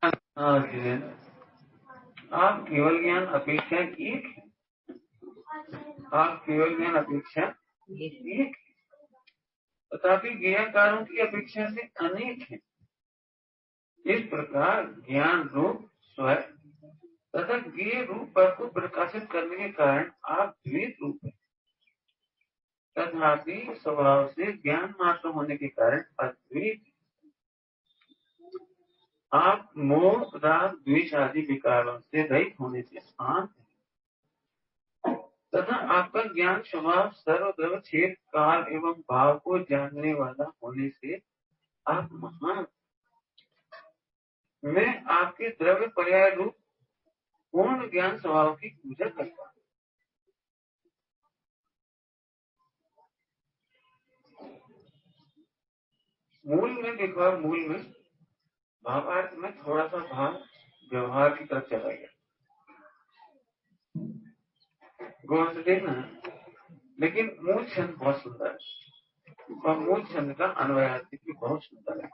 जितेंद्र, आप केवल ज्ञान अपेक्षा एक है। आप केवल ज्ञान अपेक्षा एक है, तथापि ज्ञेयकारों की अपेक्षा से अनेक है। इस प्रकार ज्ञान रूप स्वयं तथा ज्ञेय रूप पर को प्रकाशित करने के कारण आप द्वैत रूप है, तथापि स्वभाव से ज्ञान मात्र होने के कारण अद्वैत। आप मोह राग द्वेष आदि विकारों से रहित होने से शांत है, तथा आपका ज्ञान स्वभाव सर्वद्रव छेद काल एवं भाव को जानने वाला होने से आप महान। मैं आपके द्रव्य पर्याय रूप पूर्ण ज्ञान स्वभाव की पूजा करता हूँ। मूल में देखो, मूल में भावार्थ में थोड़ा सा भाव व्यवहार की तरफ चला गया, गौर से देखना। लेकिन मूल छंद बहुत सुंदर है और मूल छंद का अन्वयार्थ भी बहुत सुंदर है।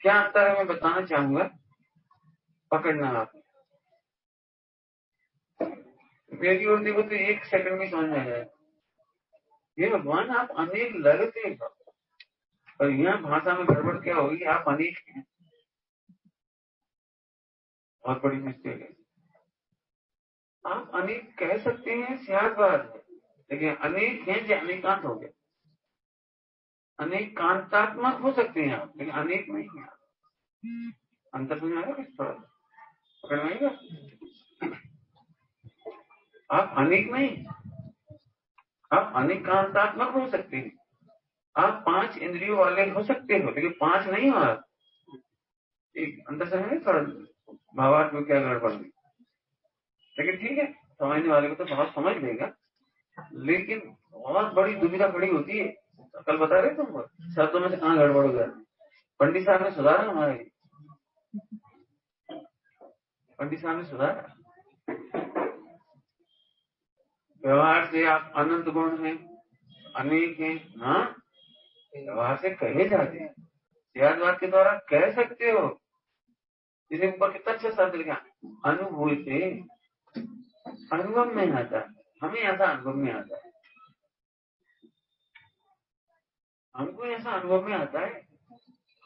क्या अंतर है मैं बताना चाहूंगा, पकड़ना आप। मेरी ओर देखो तो एक सेकंड में समझ में आ जाएगा। ये भगवान आप अनेक लगते हैं, और यहाँ भाषा में गड़बड़ क्या होगी, आप अनेक हैं। बहुत बड़ी मिस्टेक है। आप अनेक कह सकते हैं, सियाद बात है, लेकिन अनेक हैं जो अनेकांत हो गए। अनेक कांतात्मक हो सकते हैं आप, लेकिन अनेक नहीं है आप। अंतर समझ आएगा थोड़ा पकड़ में आएगा। आप अनेक नहीं, आप अनेक कांतात्मक हो सकते हैं। आप 5 इंद्रियों वाले हो सकते हो, लेकिन 5 नहीं हो आप। एक अंतर समझ थोड़ा भावार्थ में क्या गड़बड़ नहीं, लेकिन ठीक है, समझने वाले को तो बहुत समझ लेगा। लेकिन बहुत बड़ी दुविधा खड़ी होती है। कल बता रहे तुमको शब्दों में से कहाँ गड़बड़ हो गया। पंडित साहब ने सुधारा हमारे, पंडित साहब ने सुधारा। व्यवहार से आप अनंत गुण हैं, अनेक हैं, हाँ व्यवहार से कहे जाते हैं, याद के द्वारा कह सकते हो। जिसे ऊपर कितना अच्छा शब्द लिखा, अनुभूति से अनुभव में आता है। हमें ऐसा अनुभव में आता है, हमको ऐसा अनुभव में आता है।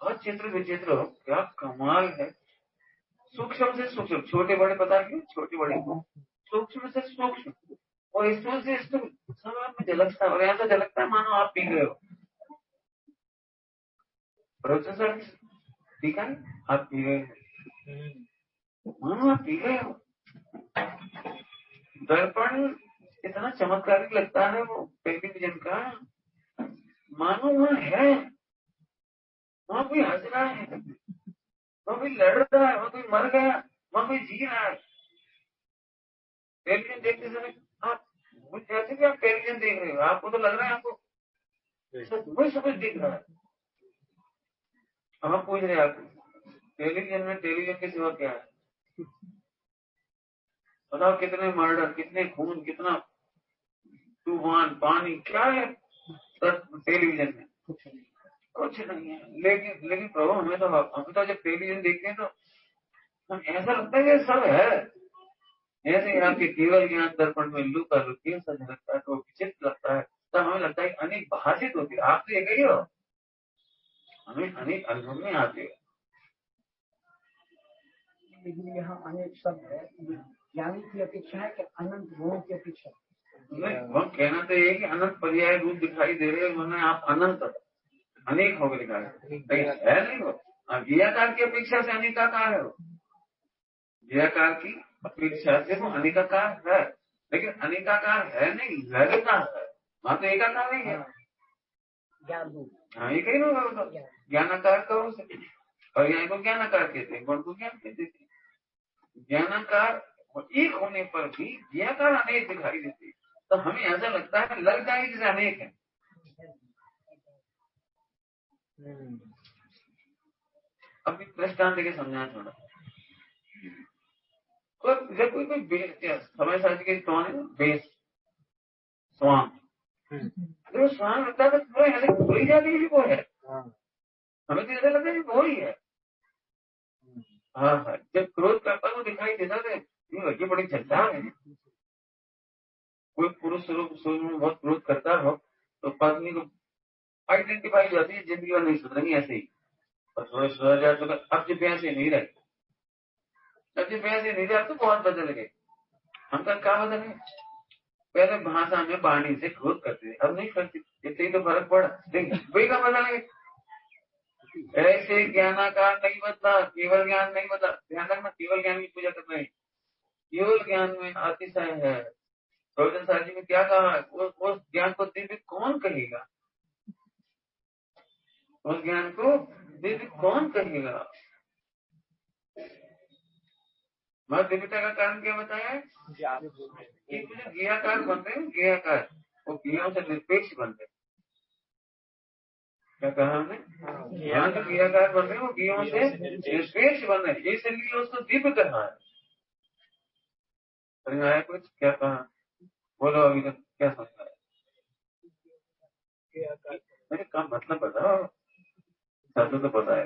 हर चित्र विचित्र हो, क्या कमाल है। सूक्ष्म से सूक्ष्म, छोटे बड़े पता क्यों, छोटे बड़े सूक्ष्म से सूक्ष्म और स्थूल से स्थूल सब आप में झलकता है। और ऐसा झलकता है मानो आप पी गए हो। प्रोसेसर ठीक है, आप पी गए हो, मानो आप पी गए हो। दर्पण इतना चमत्कारिक लगता है वो टेलीविजन का, मानो वहां है, वहां कोई हंस रहा है, वहां कोई लड़ रहा है, वहां कोई मर गया, वहां कोई जी रहा है। टेलीविजन देखते समय आप जैसे कि आप टेलीविजन देख रहे हो, आपको तो लग रहा है आपको सब कुछ दिख रहा है। हम पूछ रहे आपको टेलीविजन में, टेलीविजन के सिवा क्या है बताओ। कितने मर्डर, कितने खून, कितना तूफान, पानी, क्या है टेलीविजन में? कुछ नहीं है। लेकिन प्रभु हमें तो जब टेलीविजन देखते हैं तो हम ऐसा लगता है कि सब है। ऐसे आपके केवल ज्ञान दर्पण में लू का लुक ऐसा लगता है तो विचित्र लगता है, तब हमें लगता है अनेक भाषित होती है। आप तो एक ही हो, हमें अनेक अनुभव में आते हो। लेकिन यहाँ अनेक शब्द है, ज्ञानी की अपेक्षा है कि अनंत गुणों की अपेक्षा नहीं, वो कहना तो ये कि अनंत पर्याय रूप दिखाई दे रहे हैं, आप अनंत अनेक हो गए दिखाई है नहीं हो। ज्ञेयकार की अपेक्षा से अनेकाकार है। ज्ञेयकार की अपेक्षा से वो अनेकाकार है, लेकिन अनेकाकार है नहीं, लगता है। वहां तो एकाकार नहीं है। हाँ ये कहीं ना ज्ञानाकार कहो सके, पर्याय को ज्ञानाकार कहते हैं, गुण को ज्ञान कहते हैं। ज्ञानाकार एक होने पर भी ज्ञेयकार अनेक दिखाई देते हैं, तो हमें ऐसा लगता है, लगता है जैसे अनेक है। अभी दृष्टांत देके समझाना थोड़ा। तो जब कोई समय साझी के कौन है बेस स्वाम, जो स्वाम लगता है तो ऐसे भूल ही जाती है वो है। हमें तो ऐसा लगता है वो ही है। हाँ हाँ, जब क्रोध करता वो दिखाई देता है, ये बड़ी झंझा है। कोई पुरुष शुरू में बहुत क्रोध करता हो तो पत्नी को आइडेंटिफाई हो जाती है, जिंदगी में नहीं सुधरेंगी ऐसे ही, और थोड़े सुधर जाए तो अब जब ऐसे नहीं रहे, अब जब ऐसे नहीं रहे तो बहुत बदल गए। हम तो क्या बदल गए, पहले भाषा में वाणी से क्रोध करते थे, अब नहीं करते, इतने ही तो फर्क पड़ा। देखिए वही का बदल गए। ऐसे ज्ञानाकार नहीं बदला, केवल ज्ञान नहीं बदला। ध्यान रखना, केवल ज्ञान की पूजा कर रहे हैं, केवल ज्ञान में अतिशय है। रोजन साहब जी ने क्या कहा, उस ज्ञान को दिव्य कौन कहेगा, उस ज्ञान को दिव्य कौन कहेगा। मैं दिव्यता का कारण क्या बताया कि मुझे ज्ञाकार बन रहे हैं, ज्ञाकार वो ज्ञान से निरपेक्ष बन रहे। क्या कहा हमने, ज्ञान से क्रियाकार बन रहे हैं, वो ज्ञान से निरपेक्ष बन रहे हैं, इसलिए उसको दिव्य कहा है। समझ आया कुछ, क्या कहा, बोलो अभी तक क्या समझ आया, मेरे काम मतलब बताओ, शब्द तो पता है।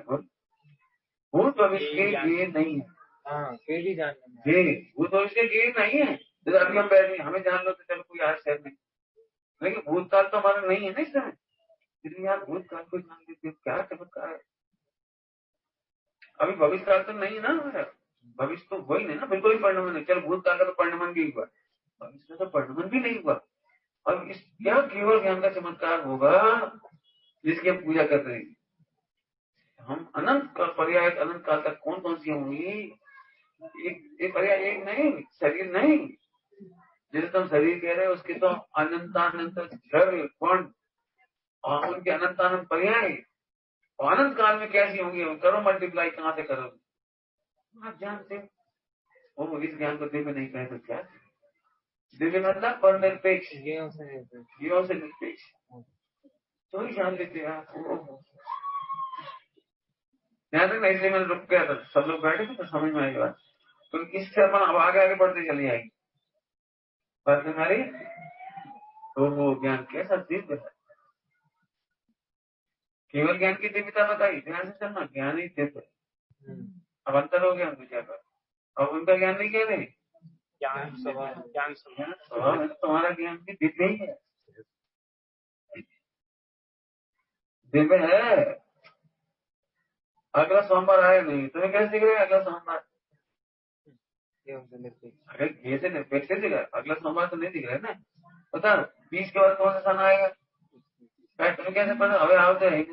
भूत भविष्य के लिए नहीं है, भूत भविष्य के लिए नहीं है। जैसे अभी हम बैठे, हमें जान लो तो चलो कोई आज शहर में, लेकिन भूतकाल तो हमारा नहीं है ना इस समय, इसलिए आप भूतकाल को जान लेते हो, क्या चमत्कार है। अभी भविष्य काल तो नहीं है ना हमारा, भविष्य तो वही नहीं ना, बिल्कुल ही परिणमन नहीं। चलो भूतकाल का तो परिणमन भी हुआ, भविष्य का तो परिणमन भी नहीं हुआ। अब इस क्या केवल ज्ञान का चमत्कार होगा जिसकी हम पूजा कर रहे हैं। हम अनंत का पर्याय, अनंत काल तक कौन कौन सी होंगी, एक पर्याय, एक नहीं, शरीर नहीं, जिसे तुम शरीर कह रहे हो उसके तो अनंतानंत जड़ कौन, और उनके अनंतानंत पर्याय, और अनंत काल में कैसी होंगी, करो मल्टीप्लाई, कहां से करोगे आप जानते हो। वो इस ज्ञान को दिव्य नहीं कहे तो क्या, दिव्य मतलब पर निरपेक्ष, जीवों से निरपेक्ष, तो ही जान लेते आप। ध्यान रखना, इसलिए मैंने रुक गया था, सब लोग बैठे थे तो समझ में आई बात, तो इससे अपन अब आगे आगे बढ़ते चली आएगी बात हमारी। तो वो ज्ञान कैसा दिव्य है, केवल ज्ञान की दिव्यता बताई, ध्यान से चलना, ज्ञान ही दिव्य है। अब अंतर हो गया उनके क्या कर, अब उनका ज्ञान नहीं कह रहे, ज्ञान स्वभाव है, तुम्हारा ज्ञान भी दिव्य ही है, दिव्य है। अगला सोमवार आए नहीं, तुम्हें कैसे दिख रहा है अगला सोमवार, अगर घी से निरपेक्ष दिख रहा है, अगला सोमवार तो नहीं दिख रहा है ना। पता 20 के बाद कौन सा सन आएगा, तुम्हें कैसे पता, हमें आओ तो है,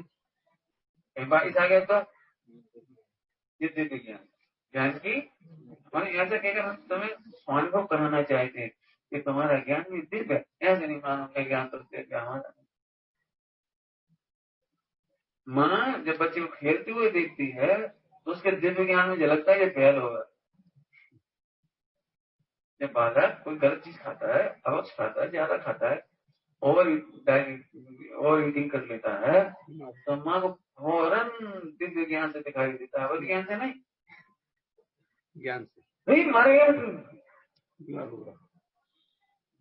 बारिश आ गया तो ये दिव्य ज्ञान, ज्ञान की मैंने ऐसा कहकर हम तुम्हें अनुभव कराना चाहते हैं कि तुम्हारा ज्ञान भी दिव्य है, ऐसे नहीं मानो ज्ञान तो दिव्य हमारा। माँ जब बच्चे को खेलते हुए देखती है तो उसके दिव्य ज्ञान में झलकता है ये फेल होगा। जब बालक कोई गलत चीज खाता है, अवश्य खाता है, ज्यादा खाता है, ओवर ईटिंग कर लेता है, तो माँ को फौरन दिव्य ज्ञान से दिखाई देता है, अवध ज्ञान से नहीं, ज्ञान से नहीं। मर गया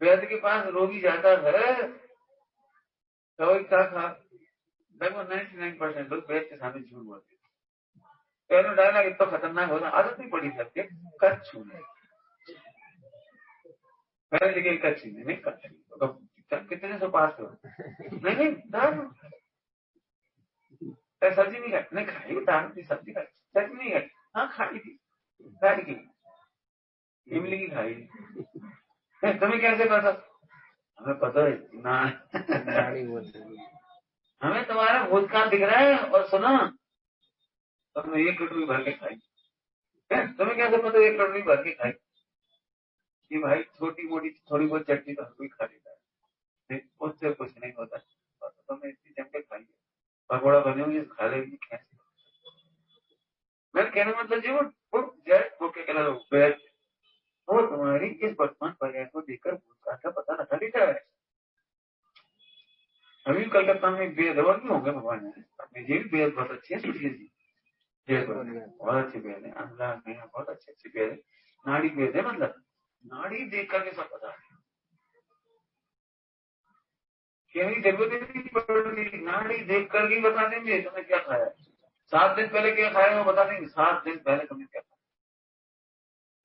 वैद्य के पास रोगी जाता है तो क्या खा, लगभग 99% लोग वैद्य के सामने झूठ बोलते, पहले डायलॉग इतना खतरनाक होता, आदत नहीं पड़ी सबके, कच छूने, पहले देखिए कच छूने नहीं, कच कितने से पास हो, नहीं सब्जी नहीं खाई, नहीं खाई दाल की सब्जी खाई, चटनी नहीं खाई, हाँ खाई थी इमली की खाई, तुम्हें कैसे पता, हमें पता है ना हमें तुम्हारा भूतकाल दिख रहा है, और सुना तुमने एक कटोरी भर के खाई, तुम्हें कैसे पता एक कटोरी भर के खाई, कि भाई छोटी मोटी थोड़ी बहुत चटनी तो हर कोई खा लेता है, उससे कुछ नहीं होता, तो तुमने इतनी जम के खाई, पकौड़ा बने हुए खा लेगी कैसे। मेरे कहने मतलब जी वो क्या कहना, वो तुम्हारी इस वर्तमान पर्याय को देखकर भूतकाल का पता लगा देता है। अभी कलकत्ता में बेद और भी होंगे भगवान ने, ये भी बेद बहुत अच्छे हैं, सुशील जी बहुत अच्छे बेद है, अनुराग में बहुत अच्छे अच्छे बेद है, नाड़ी बेद है, मतलब नाड़ी देख करके सब पता है, कहने की जरूरत नहीं पड़ती, नाड़ी देख कर ही बता देंगे तुम्हें क्या खाया, 7 दिन पहले क्या खाया वो बता देंगे, 7 दिन पहले तुमने क्या खाया।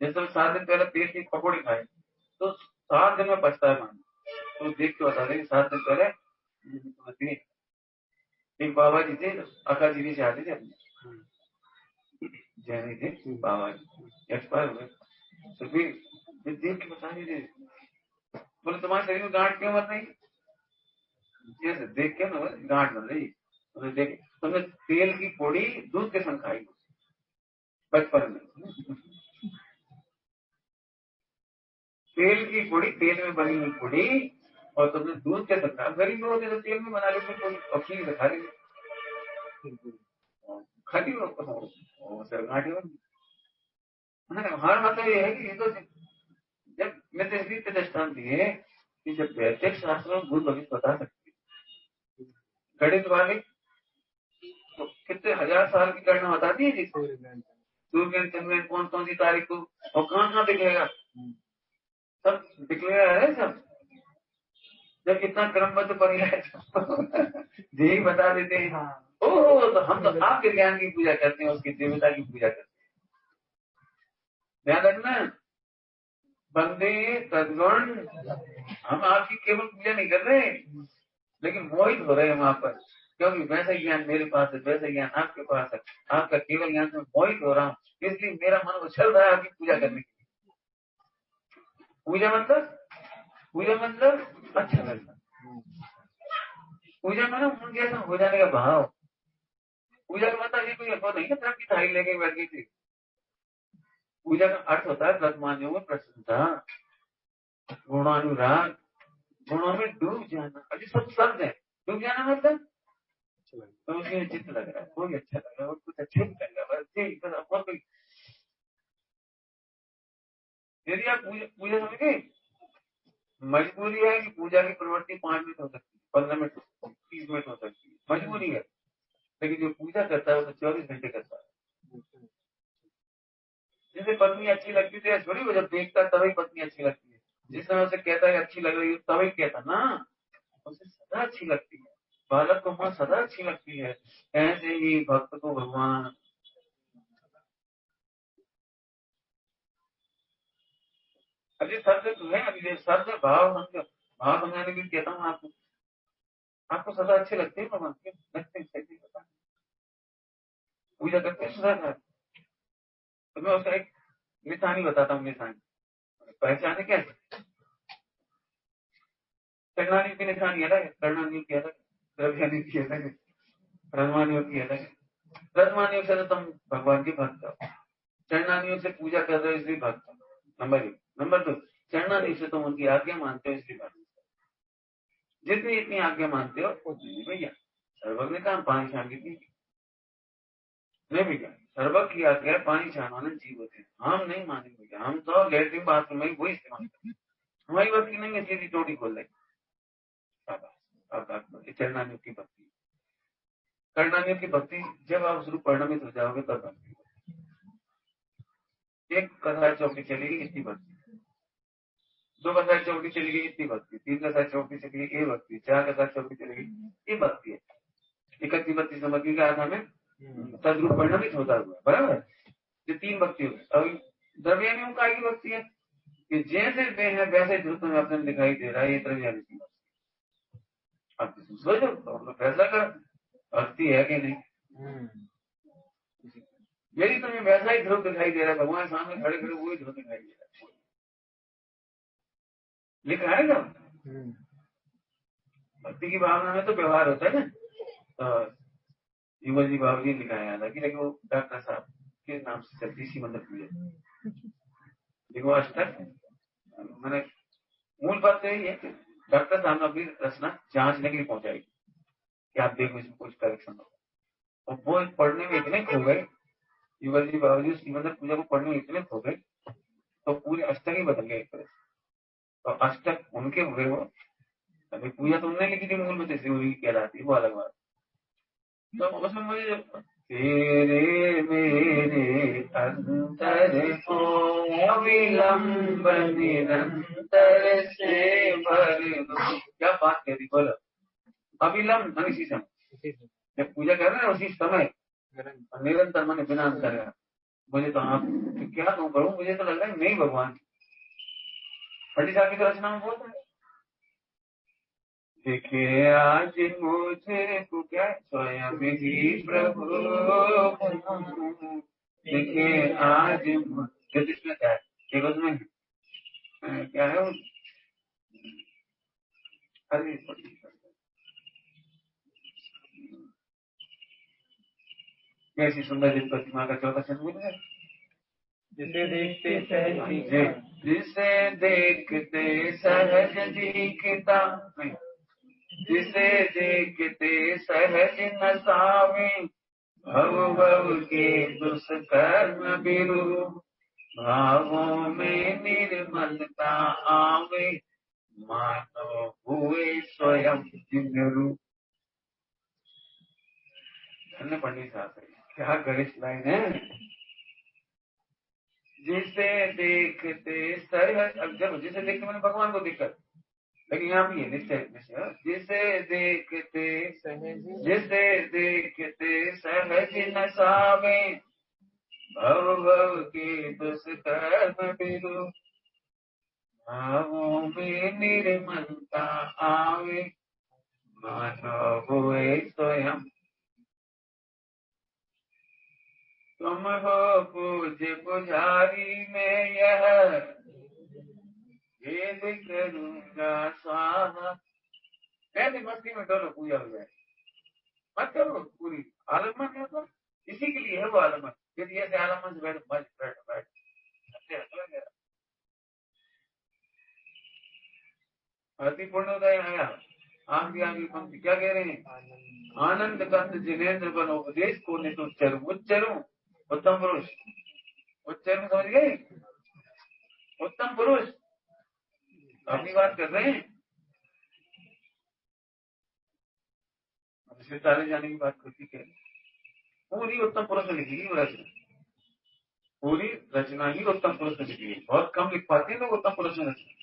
जैसे 7 दिन पहले पेट की पकौड़ी खाए तो 7 दिन में पछता है मान, तो देख के बता देंगे 7 दिन पहले तुमने। एक बाबा जी थे, अका जी से आते थे अपने जैनी थे बाबा जी, एक्सपायर हुए। तो फिर देख के बता नहीं थे, बोले तुम्हारे शरीर में गांठ क्यों मर रही, जैसे देख के ना गांठ बन रही। तुमने देख तुमने तेल की पोड़ी दूध के संग खाई बचपन में, तेल की पोड़ी, तेल में बनी हुई पोड़ी, और तुमने दूध के संग खा। गरीब लोग तो तेल में बना लेते पोड़ी, पक्षी से खा लेंगे खाली सर घाटे बन। हमारा मतलब ये है कि ये तो जब मैं तो इसलिए दृष्टान दिए कि जब वैदिक शास्त्रों में भूल भविष्य बता सकती है, गणित वाले तो कितने हजार साल की गणना बताती है जी, सूर्य चंद्र कौन कौन सी तारीख को और कहाँ दिखेगा, सब दिखेगा है सब। जब इतना क्रमबद्ध पर्याय यही बता देते हैं। ओह तो हम तो आपके ज्ञान की पूजा करते हैं, उसकी देवता की पूजा करते हैं। ध्यान रखना, बंदे सद्गुण, हम आपकी केवल पूजा नहीं कर रहे, लेकिन मोहित हो रहे हैं वहां पर, क्योंकि वैसा ज्ञान मेरे पास है, वैसा ज्ञान आपके पास है, आपका केवल ज्ञान में मोहित हो रहा हूँ, इसलिए मेरा मन उछल रहा है आपकी पूजा करने के लिए। पूजा मतलब अच्छा लगना, पूजा में ना मन जैसा हो जाने का भाव। पूजा का मतलब ये कोई वो नहीं है तरफ की थाली लेके बैठ गई थी। पूजा का अर्थ होता है ब्रह्मांडों में प्रसन्नता, गुणानुराग, गुणों में डूब जाना। अभी सब शब्द है, डूब जाना मतलब तो उसमें चित्त लग रहा है, कोई अच्छा लग रहा है और कुछ अच्छे भी लग रहा है, और कोई। यदि आप पूजा समझ गए, मजबूरी है कि पूजा की प्रवृत्ति 5 मिनट हो सकती है, 15 मिनट, 30 मिनट हो सकती है, मजबूरी है। लेकिन जो पूजा करता है वो तो 24 घंटे करता है। जैसे पत्नी अच्छी लगती थी थोड़ी, वो जब देखता है तभी पत्नी अच्छी लगती है, जिस समय उसे कहता है अच्छी लग रही है तभी कहता ना, उसे सदा अच्छी लगती है। बालक को मां सदा अच्छी लगती है, ऐसे ही भक्त को भगवान। अभी शब्द तुम्हें, अभी शब्द भाव समझाने के लिए कहता हूँ आपको। आपको सदा अच्छे लगते हैं भगवान के, लगते हैं सही बता, पूजा करते हैं सदा। तो मैं उसका एक निशानी बताता हूँ, निशानी पहचाने कैसे। कर्णानियों की निशानी अलग है, कर्णानियों की अलग, द्रव्यानियों की अलग है, रजमानियों की अलग है। रजमानियों से तो तुम भगवान की भक्त हो, चरणानियों से पूजा कर रहे हो इसलिए भक्त हो, नंबर 1। नंबर 2, चरणानियों से तुम उनकी आज्ञा मानते हो इसलिए भक्त। जितनी इतनी आज्ञा मानते हो उतनी भैया। सर्वज्ञ ने कहा पानी छान की थी, नहीं भैया सर्वज्ञ की आज्ञा पानी छानवाने जीव होते हैं, हम नहीं मानेंगे भैया, हम तो लेटरिन बाथरूम में वही इस्तेमाल करते हैं, हमारी भक्ति नहीं है सीधी टोटी खोल देंगे। चरणानियों की भक्ति, कर्णानियों की भक्ति जब आप शुरू परिणमित हो जाओगे तब भक्ति। एक कथा चौकी चलेगी इतनी भक्ति, 2 कथा चौकी चलेगी इतनी भक्ति, 3 कथा चौकी चलेगी ये भक्ति, 4 कथा चौकी चलेगी ये भक्ति है। 31-32 नंबर की आधा में तद्रूप परिणमित होता हुआ, बराबर। ये 3 भक्ति हो। अब द्रव्यानियों का की भक्ति है कि जैसे वे हैं वैसे ध्रुव में अपने दिखाई दे रहा है, ये द्रव्यानी की भक्ति। अब सोचो तो फैसला कर, भक्ति है कि नहीं। यदि तुम्हें वैसा ही ध्रुव दिखाई दे रहा है, भगवान सामने खड़े खड़े वही ध्रुव दिखाई दे रहा है, लिखा है ना। भक्ति की भावना में तो व्यवहार होता है ना। तो जीवन जी बाबू जी लिखा है, हालांकि लेकिन वो डॉक्टर साहब के नाम से चलती सी मतलब पूजा, देखो अष्टक मैंने मूल बात तो यही है कि डॉक्टर साहब ने अपनी रचना जांचने के लिए पहुंचाई कि आप देखो इसमें कुछ करेक्शन हो, और वो पढ़ने में इतने खो गए, युगल जी बाबू जी श्रीमंदर पूजा को पढ़ने में इतने खो गए तो पूरे अष्टक ही बदल गए एक तरह से। तो अष्टक उनके हुए वो, अभी पूजा तो उन्होंने लिखी थी मूल में, जैसे हुई कहलाती वो अलग बात। तो उसमें मुझे तेरे मेरे अंतर को अविलंब निरंतर से भर दो, क्या बात कह दी, बोलो। अविलंब इसी समय जब पूजा कर रहे हैं उसी समय निरंतर मैंने बिना अंतर का। मुझे तो आप क्या तुम करूं, मुझे तो लग रहा है नहीं भगवान। फटी साहब की तो रचना में बहुत है, देखे आज मुझे को क्या स्वयं ही प्रभु, देखे आज इसमें क्या है, एक उसमें क्या है, अरे कैसी सुंदर दिन प्रतिमा का 14 चंद्र है। जिसे देखते सहज जिसे देखते सहज दिखता नहीं, जिसे देखते सहज नसावे, भव भव के दुष्कर्म बिरु, भावों में निर्मलता आवे, मानव हुए स्वयं जिंगरू। धन्य पंडित साहब, क्या गरिष्ठ लाइन है। जिसे देखते सहज, अब जब जिसे देखते मैंने भगवान को दिक्कत, लेकिन यहाँ भी है निश्चय निश्चय, जिसे देखते सहज नसावे, भव भव के दुष्कर्म बिरु, भावों में निर्मलता आवे, मानव हुए स्वयं। तुम हो पूज्य पुजारी में यह भेद करूंगा स्वाहा। ऐसी मस्ती में डोलो पूजा हो जाए, मत करो पूरी आलम्बन है तो इसी के लिए है वो आलम्बन। यदि ऐसे आलम्बन से बैठ अति पूर्णोदय आया। आगे आगे पंक्ति क्या कह रहे हैं, आनंद कंद जिनेन्द्र बनो उपदेश को नितुच्चरू उच्चरू उत्तम पुरुष। उच्चरू समझ गए, उत्तम पुरुष अपनी बात कर रहे हैं। विश्वविद्यालय जाने की बात करती है, पूरी उत्तम पुरुष में लिखी वो रचना, पूरी रचना ही उत्तम पुरुष में लिखी है। बहुत कम लिख पाते हैं लोग उत्तम पुरुष में रचना।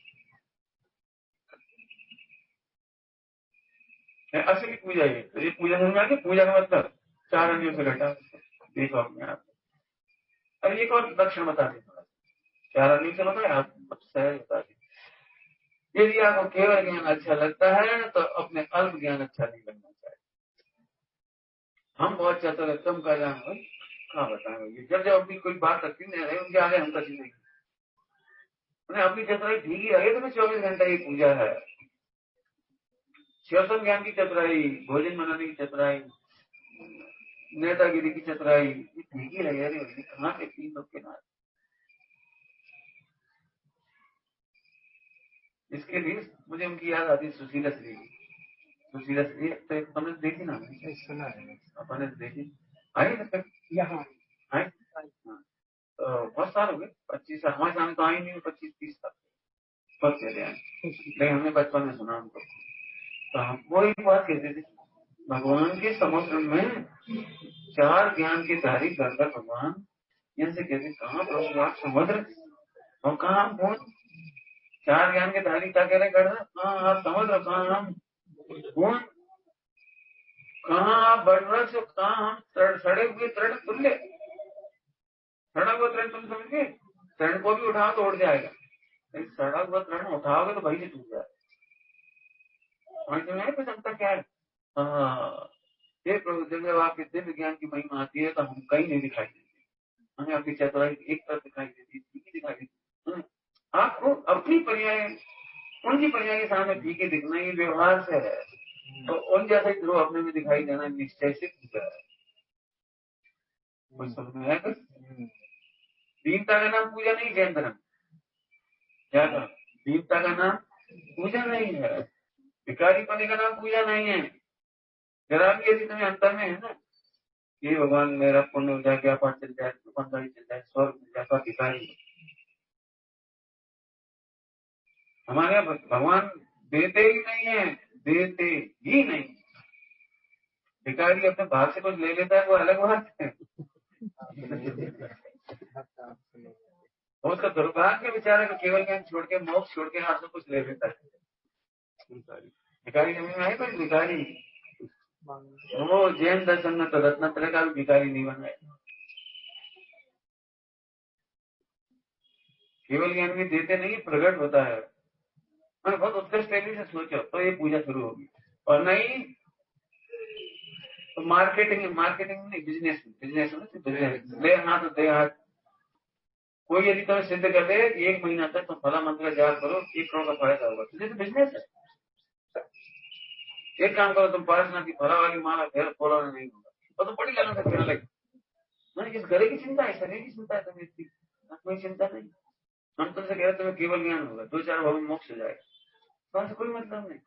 असली पूजा है तो ये पूजा समझ आ गई। पूजा का मतलब 4 अंगों से घटा, देखो अपने आप। अब एक और लक्षण बता दें, 4 अंगों से बताए आप सहज बता दें। यदि आपको केवल ज्ञान अच्छा लगता है तो अपने अल्प ज्ञान अच्छा नहीं लगना चाहिए। हम बहुत चतुर है, तुम का ज्ञान हो कहाँ बताएंगे। जब जब अपनी कोई बात रखती नहीं रहे उनके आगे हम कभी नहीं, उन्हें अपनी चतुराई ठीक ही रहे तो 24 घंटा ये पूजा है। शिवसम ज्ञान की चतुराई, भोजन बनाने की चतुराई, नेतागिरी की चतुराई, ये ठीक ही रहे। अरे कहाँ के 3 लोग के नाम। इसके लिए मुझे उनकी याद आती है, सुशीला श्री। सुशीला श्री तो एक अपन देखी ना, सुना है अपन देखी आई ना यहाँ आई। तो बहुत साल हो गए, 25 साल हमारे सामने तो आई नहीं, 25-30 साल बहुत चले आए, लेकिन हमने बचपन में सुना उनको। तो हम वो एक बात कहते थे, भगवान के समुद्र में 4 ज्ञान के धारी गंगा भगवान इनसे कहते कहाँ प्रभु आप समुद्र और कहाँ हम कौन। 4 ज्ञान के धारी क्या कह रहे गढ़, कहाँ आप समुद्र, कहाँ हम कौन, कहाँ आप बड़रस, कहाँ हम सड़े हुए तृण तुल्य। सड़ा हुआ तृण तुम समझ गए, तृण को भी उठाओ तो उड़ जाएगा, सड़ा हुआ तृण उठाओगे तो भाई से टूट जाएगा। कुछ अंतर क्या है। ये प्रभु जब आपके दिव्य ज्ञान की महिमा आती है तो हम कहीं नहीं दिखाई देती, हमें आपकी चतुराई एक तरफ दिखाई देती है, दिखाई देती। आपको अपनी पर्याय उनकी पर्याय के सामने फीके दिखना ये व्यवहार से है, तो उन जैसे ध्रुव अपने में दिखाई देना निश्चय से पूजा है। कुछ समझ में आएगा। दीनता का नाम पूजा नहीं, जैन धर्म क्या कहा, दीनता का नाम पूजा नहीं है, भिखारी पने का नाम पूजा नहीं है। जरा भी यदि तुम्हें अंतर में है ना, ये भगवान मेरा पुण्य हो जाए, क्या पाठ चल जाए, दुकानदारी चल जाए, स्वर्ग मिल जाए, भिखारी। हमारे यहाँ भगवान देते ही नहीं है, देते ही नहीं। भिखारी अपने भाग से कुछ ले लेता है वो अलग बात है, उसका दुर्भाग्य बेचारे को केवल ज्ञान छोड़ के मोक्ष छोड़ के हाथ से कुछ ले लेता है। भिखारी जमीन में है कोई भिखारी, वो जैन दर्शन में तो रत्नात्रय का भी भिखारी नहीं बन है। केवल ज्ञान भी देते नहीं, प्रकट होता है। मैंने बहुत उत्कृष्ट शैली से सोचो तो ये पूजा शुरू होगी, और नहीं तो मार्केटिंग नहीं, बिजनेस दे हाथ दे हाथ। कोई यदि तुम्हें सिद्ध कर दे कि 1 महीना तक तुम फला मंत्र का जाप करो 1 करोड़ का फायदा होगा, तुझे तो बिजनेस है। एक काम करो, तुम पार्षना की फला वाली माला फिर खोलो नहीं होगा, और तो बड़ी लगन से फिरने लगे। मैंने किस घरे की चिंता है, शरीर की चिंता है, तुम्हें इसकी कोई चिंता नहीं। हम तुमसे कह रहे तुम्हें केवल ज्ञान होगा, 2-4 भवन मोक्ष हो जाएगा, तो कोई मतलब नहीं।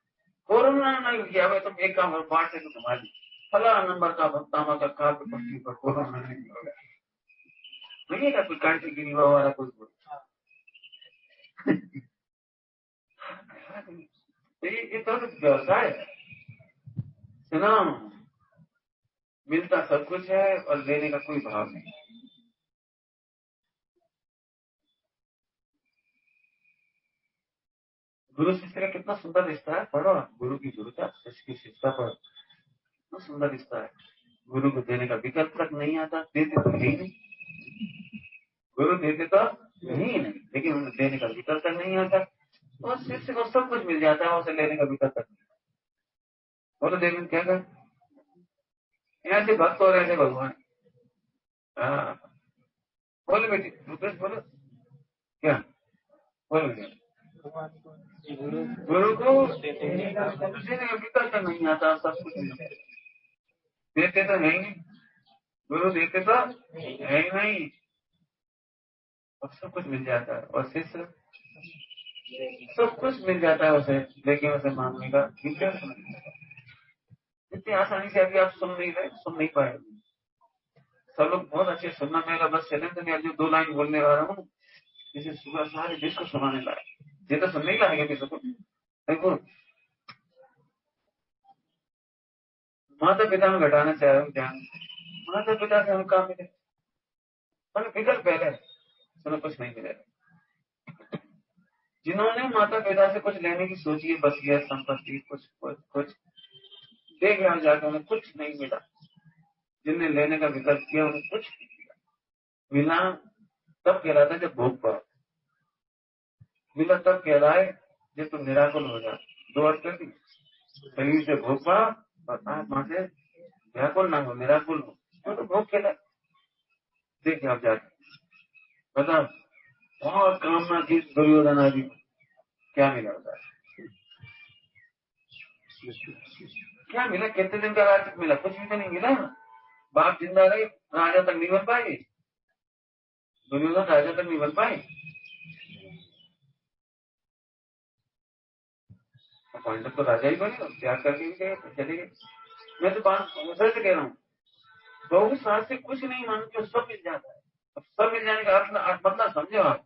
कोरोना नहीं किया भाई, तुम एक काम करो, 5 से तो घुमा दी फला नंबर का भक्तामा का काल पट्टी पर कोरोना नहीं होगा। नहीं है कोई कांटी गिरी वाला कुछ ये तो व्यवसाय है सुना। मिलता सब कुछ है और लेने का कोई भाव नहीं। गुरु शिष्य का कितना सुंदर रिश्ता है, पढ़ो गुरु की गुरुता, शिष्य की शिष्यता पढ़ो, कितना सुंदर रिश्ता है। गुरु को देने का विकल्प तक नहीं आता, देते तो नहीं, गुरु देते तो नहीं, लेकिन उन्हें देने का विकल्प तक नहीं आता, और शिष्य को सब कुछ मिल जाता है, उसे लेने का विकल्प तक नहीं। बोलो देवेंद्र क्या कर, ऐसे भक्त और ऐसे भगवान। हाँ बोलो बेटी, रुपेश बोलो क्या, बोलो बेटा। गुरु को देने का विकल्प तक नहीं आता, सब कुछ देते तो है ही, गुरु देते तो है ही नहीं, और सब कुछ मिल जाता है, और शिष्य सब कुछ मिल जाता है उसे, लेकिन उसे मांगने का विकल्प नहीं है। इतनी आसानी से अभी आप सुन नहीं रहे, सुन नहीं पाएंगे। सब लोग बहुत अच्छे सुनना, मेरा बस चले तो मैं जो 2 लाइन बोलने वाला हूँ, इसे सुबह सारे देश को सुनाने लाए, ये तो सुनने ही लाएंगे किसी को। देखो माता पिता में घटाना चाह रहे हो ध्यान, माता पिता से हम काम मिले, विकल्प पहले सुनो कुछ नहीं मिलेगा। जिन्होंने माता पिता से कुछ लेने की सोची है, बस यह संपत्ति कुछ कुछ कुछ देख रहा जाकर उन्हें कुछ नहीं मिला, जिनने लेने का विकल्प किया उन्हें कुछ नहीं मिला। तब कहलाता है जब भोग पाओ, मिला तब कहलाए जब तुम निराकुल हो जाओ। 2 अर्थ कर दी, शरीर से भोग पाओ और आत्मा से व्याकुल ना हो, निराकुल हो, तो भोग कहलाए। देखिए आप जाके बताओ, बहुत कामना की दुर्योधन आदि क्या मिला होता है, क्या मिला, कितने दिन का राज्य मिला, कुछ भी तो नहीं मिला। बाप जिंदा रहे, राजा तक नहीं बन पाए, दुर्योधन राजा तक नहीं बन पाए, पांडव तो राजा ही बने, त्याग करके भी गए, चले गए। मैं तो बात से कह रहा हूँ, बहुत साल से कुछ नहीं मानते, सब मिल जाता है। अब सब मिल जाने का अर्थ मतलब समझो आप,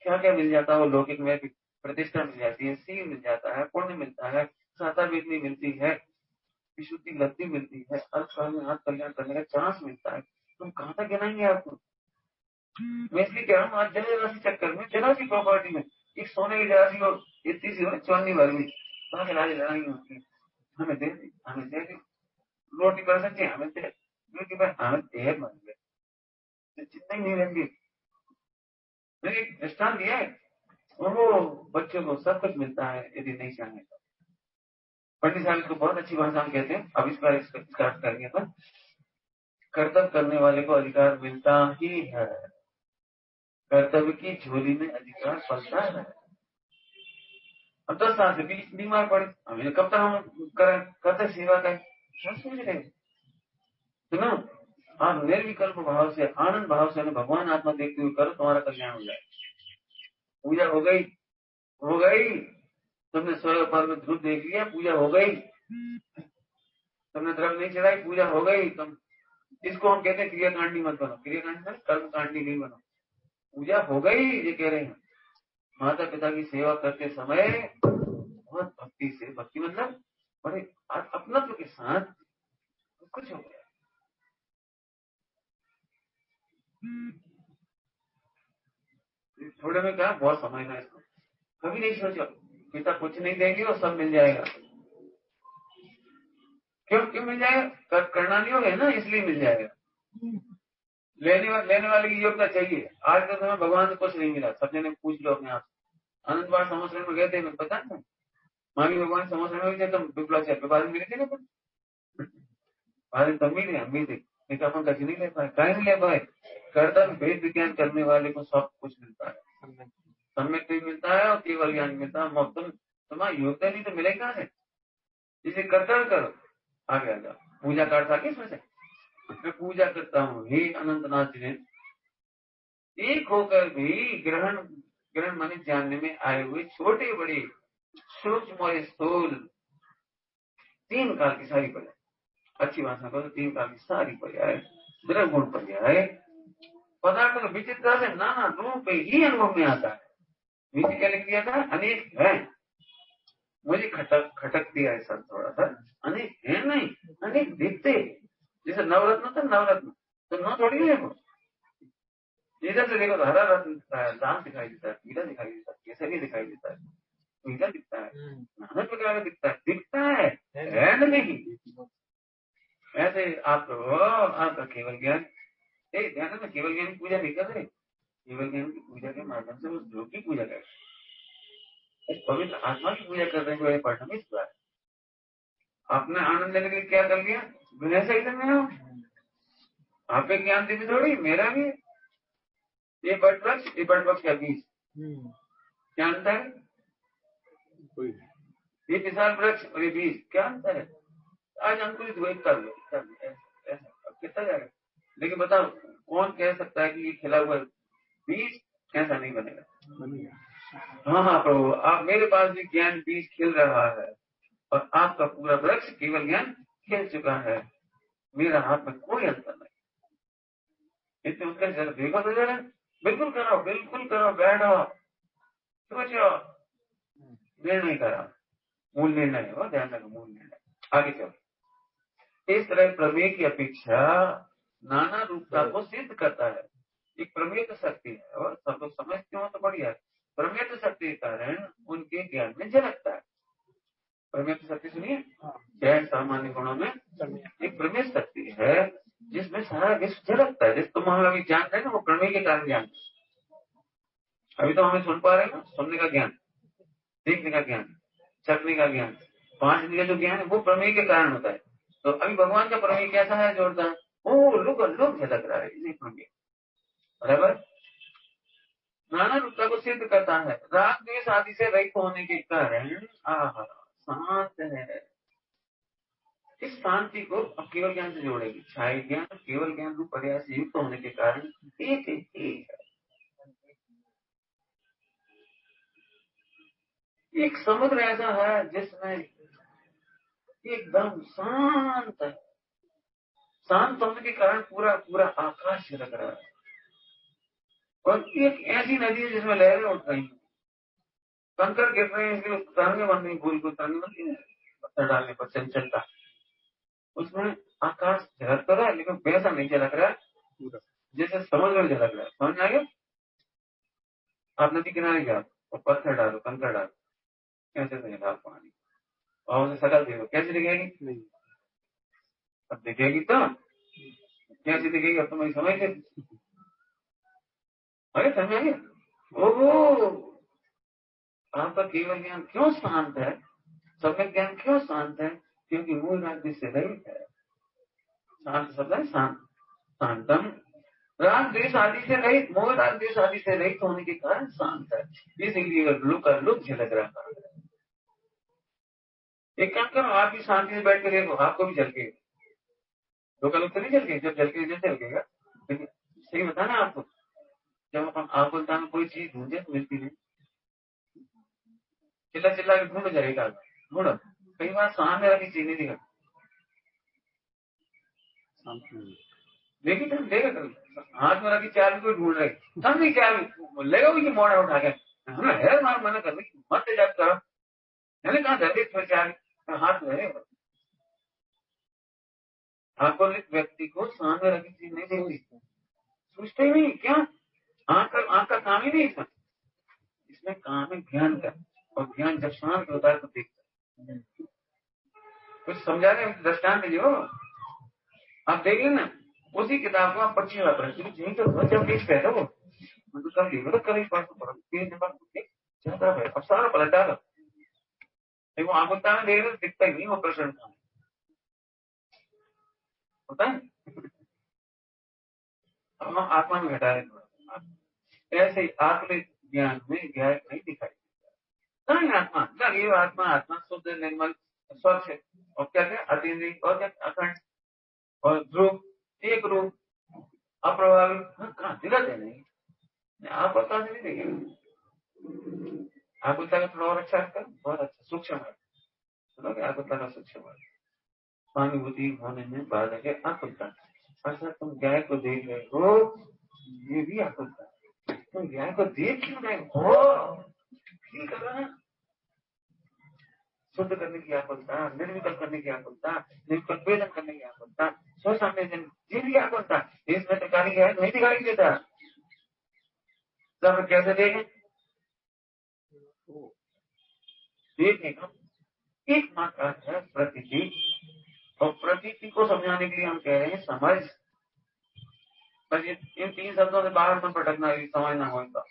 क्या क्या मिल जाता है। वो लौकिक में प्रतिष्ठा मिल जाती है, सील मिल जाता है, पुण्य मिलता है, सहायता बिजली मिलती है, विशुद्धि लब्धि मिलती है, अल्पकाल में हाथ कल्याण करने का चांस मिलता है। तुम कहाँ तक गिनाएंगे आपको। मैं इसलिए कह रहा हूँ, आज जरा सी चक्कर में, जरा सी प्रॉपर्टी में एक सोने की जरा सी हो, इतनी सी हो, 54 भर में बाकी राज लड़ाई होती, हमें दे दी, हमें दे दी, रोटी कर सकते हमें दे, रोटी पर हमें दे बन गए, जितने नहीं रहेंगे। मैंने एक दृष्टान दिया है, और वो बच्चों को सब कुछ मिलता है यदि नहीं चाहेंगे तो। पंडित साहब इसको बहुत अच्छी भाषा में कहते हैं, अब इसका अर्थ करेंगे तो, कर्तव्य करने वाले को अधिकार मिलता ही है, कर्तव्य की झोली में अधिकार पलता है। अब 10 साल से 20 बीमार पड़े, हमें कब तक हम करते सेवा करें, क्या सोच रहे सुनो। आप निर्विकल्प भाव से, आनंद भाव से भगवान आत्मा देखते हुए करो, तुम्हारा कल्याण हो जाए। पूजा हो गई, हो गई, तुमने स्वर्ग पर में ध्रुव देख लिया, पूजा हो गई, तुमने द्रव्य नहीं चढ़ाई, पूजा हो गई। तुम इसको हम कहते हैं क्रियाकांडी मत बनो, क्रियाकांडी कर्मकांडी नहीं बनो, पूजा हो गई। ये कह रहे हैं माता पिता की सेवा करते समय बहुत भक्ति से, भक्ति मतलब बड़े अपनत्व के साथ कुछ हो गया। थोड़े में क्या बहुत समझना है इसको, कभी नहीं सोचो पिता कुछ नहीं देंगे और सब मिल जाएगा, क्यों मिल जाएगा? करना नहीं होगा ना, इसलिए मिल जाएगा। लेने वाले की योग्यता चाहिए। आज के समय भगवान से कुछ नहीं मिला। सब जने पूछ लो अपने आप। अनंत बार समोसरे में गए थे, मैं पता नहीं मांगी भगवान समोसरे में गए तो विप्लव से बाद में मिले थे ना, बाद तब मिले थे अपन कभी नहीं ले पाए। कहीं नहीं ले पाए। कर्तव्य भेद विज्ञान करने वाले को सब कुछ मिलता है, सम्यक भी मिलता है और केवल ज्ञान मिलता है। तुम्हारा योग्यता नहीं तो मिले कहाँ से? जिसे कर्तव्य करो, आगे आ जाओ। पूजा का अर्थ आगे इसमें से मैं पूजा करता हूँ हे अनंतनाथ जी ने, एक होकर भी ग्रहण माने जानने में आए हुए छोटे बड़े सूक्ष्म और स्थूल 3 काल की सारी पर्याय, अच्छी भाषा करो 3 काल की सारी पर्याय, द्रव गुण पर्याय पदार्थ का विचित्र से नाना रूप ही अनुभव में आता है। नीचे क्या लिख दिया था? अनेक है। मुझे खटक दिया है सर थोड़ा सा। अनेक है नहीं, अनेक दिखते। जैसे नवरत्न था, नवरत्न तो न थोड़ी है वो। इधर से देखो तो हरा रत्न दिखता है, लाल दिखाई देता है, पीला दिखाई देता है, केसरी दिखाई देता है, पीला दिखता है, नाना प्रकार का दिखता है नहीं। ऐसे आपका केवल ज्ञान ध्यान में केवल ज्ञान की पूजा नहीं कर रहे। केवल ज्ञान की पूजा के माध्यम से उस योग की पूजा कर, पवित्र आत्मा की पूजा कर रहे हैं। पढ़ना इस बार आपने आनंद लेने के लिए क्या कर लिया? विनय सही लेने हो। आपके ज्ञान दिव्य थोड़ी, मेरा भी। ये बट वृक्ष का बीज क्या अंतर है? ये विशाल वृक्ष और ये बीज क्या अंतर है? आज अंकुरित हुए कर लो, कितना जाएगा? लेकिन बताओ कौन कह सकता है कि ये खिला हुआ बीज कैसा नहीं बनेगा? हाँ प्रभु, आप मेरे पास भी ज्ञान बीज खिल रहा है और आपका पूरा वृक्ष केवल ज्ञान खिल चुका है। मेरा हाथ में कोई अंतर नहीं। इतने उसका जरा देखो तो जरा, बिल्कुल करो बैठो सोचो। निर्णय करा, मूल निर्णय है वो, ध्यान रखो मूल निर्णय। आगे चलो। इस तरह प्रमेय की अपेक्षा नाना रूपता को सिद्ध करता है। एक प्रमेय तो शक्ति है और सब लोग समझते हो तो बढ़िया है। प्रमेय तो शक्ति के कारण उनके ज्ञान में झलकता है। प्रमेय तो शक्ति सुनिए, जैन सामान्य गुणों में एक प्रमेय शक्ति है जिसमें सारा विश्व झलकता है। जिस तुम हम अभी जान रहे हैं ना, वो प्रमेय के कारण ज्ञान। अभी तो हमें सुन पा रहे हैं ना, सुनने का ज्ञान, देखने का ज्ञान, चखने का ज्ञान, 5 इंद्रिय जो ज्ञान है वो प्रमेय के कारण होता है। तो अभी भगवान का प्रमेय कैसा है? जोरदार, ओ लुक झलक रहा है, इसी प्रमेय बराबर नाना रूपता को सिद्ध करता है। राग द्वेष आदि से रहित होने के कारण शांत है। इस शांति को अब केवल ज्ञान से जोड़ेगी। छाया ज्ञान केवल ज्ञान रूप पर्याय से युक्त होने के कारण एक है। एक समुद्र ऐसा है जिसमें एकदम शांत है। शांत होने के कारण पूरा आकाश लग रहा है। और एक ऐसी नदी है जिसमें लहरें उठ रही हैं, कंकर गिर रहे हैं, इसलिए तरंगे बन रही, गोल गोल तरंगे बनती है पत्थर डालने पर चंचलता। उसमें आकाश झलक तो रहा है, लेकिन वैसा नहीं झलक रहा है जैसे समुद्र में झलक रहा है। समझ में आ गया? आप नदी किनारे जाओ और पत्थर डालो, कंकर डालो, कैसे दिखेगा पानी? और उसे शकल देखो, कैसे दिखेगी? अब दिखेगी तो कैसे दिखेगी? अब तुम्हें समझ ले। अरे समझ आ गया? ओहो, आपका केवल ज्ञान क्यों शांत है? सम्यक ज्ञान क्यों शांत है? क्योंकि मूल राज्य से रहित है। शांत शब्द है शांत, शांतम। राग द्वेष आदि से रहित, मोह राग द्वेष आदि से रहित होने के कारण शांत है। इसलिए लुक झलक रहा है। एक काम करो, आप भी शांति से बैठ कर देखो, आपको भी झलकेगा। लोग तो नहीं झलके, जब झलकेगा। लेकिन सही बताना आपको, जब अपन आपको में कोई चीज ढूंढे तो मिलती नहीं, चिल्ला के ढूंढ जाएगा, ढूंढो। कई बार सामने वाली चीज नहीं दिखा, देखिए तुम देखा हाथ में रखी चाबी को ढूंढ रहे, समझी चाबी लेगा वो मोड़ा उठा के है मार मना कर मत जाप करो। मैंने कहा धरती चाबी हाथ में है। आपको व्यक्ति को सामने रखी चीज नहीं देखती, सोचते ही नहीं। क्या आंख का काम ही नहीं इसमें। इसमें काम है ज्ञान का, और ज्ञान जब शांत होता है तो देखता है। कुछ समझा रहे दृष्टांत दीजिए। आप देख लेना उसी किताब को आप 25 बार पढ़ें, यही तो जब पेज पे है वो मतलब कल लिखो तो कल ही पढ़ पढ़ो, 3 नंबर ज्यादा है। अब सारा पलटा लो, देखो आकुलता में देख रहे दिखता ही नहीं वो प्रश्न होता है। अब हम आत्मा में घटा रहे, ऐसे ही आत्म ज्ञान में गैर नहीं दिखाई देता। नहीं आत्मा ये आत्मा आत्मा शुद्ध निर्मल स्वच्छ है। और क्या क्या अतीन्द्रिय और क्या अखंड और ध्रुव एक रूप अप्रभावित। कहाँ दिलत है नहीं, आप और कहा नहीं देखेंगे। आकुलता का थोड़ा और अच्छा कर, बहुत अच्छा सूक्ष्म है। सुनोगे आकुलता का सूक्ष्म है, स्वानुभूति होने में बाधक है आकुलता। अच्छा तुम गाय को देख रहे हो, ये भी आकुलता है। तुम गाय को देख क्यों रहे हो, फील कर रहा है। शुद्ध करने की आकुलता, निर्विकल्प करने की आकुलता, निर्विकल्प वेदन करने की आकुलता, स्वसाम्य ये भी आकुलता। इसमें तो गाली गाय नहीं दिखाई देता। तब कैसे देखें, देखने का एक मात्र है प्रतीति। और प्रतीति को समझाने के लिए हम कह रहे हैं समझ। बस इन 3 शब्दों से बाहर मन भटकना, समझना होगा।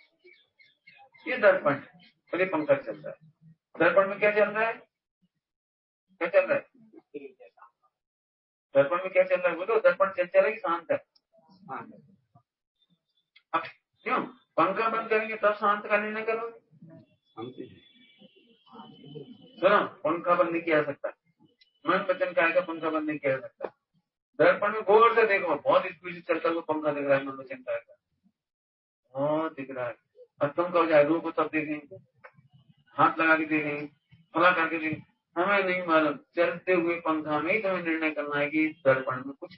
ये दर्पण है, पंकज चल रहा है। दर्पण में क्या चल रहा है, क्या चल रहा है दर्पण में क्या चल रहा है बोलो। दर्पण चल रहा है कि शांत है। अब क्यों पंखा बंद करेंगे तब शांत का निर्णय करोगे। सुनो पंखा बंद नहीं किया सकता, मन वचन काय का पंखा बंद नहीं किया सकता। दर्पण में गौर से देखो, बहुत स्पीड से चलता हुआ पंखा दिख रहा है, मन वचन काय का बहुत दिख रहा है। अब तुम कहो जाए रूप को तब देखेंगे, हाथ लगा के देखेंगे, फला करके देखेंगे, हमें नहीं मालूम। चलते हुए पंखा में ही तुम्हें निर्णय करना है कि दर्पण में कुछ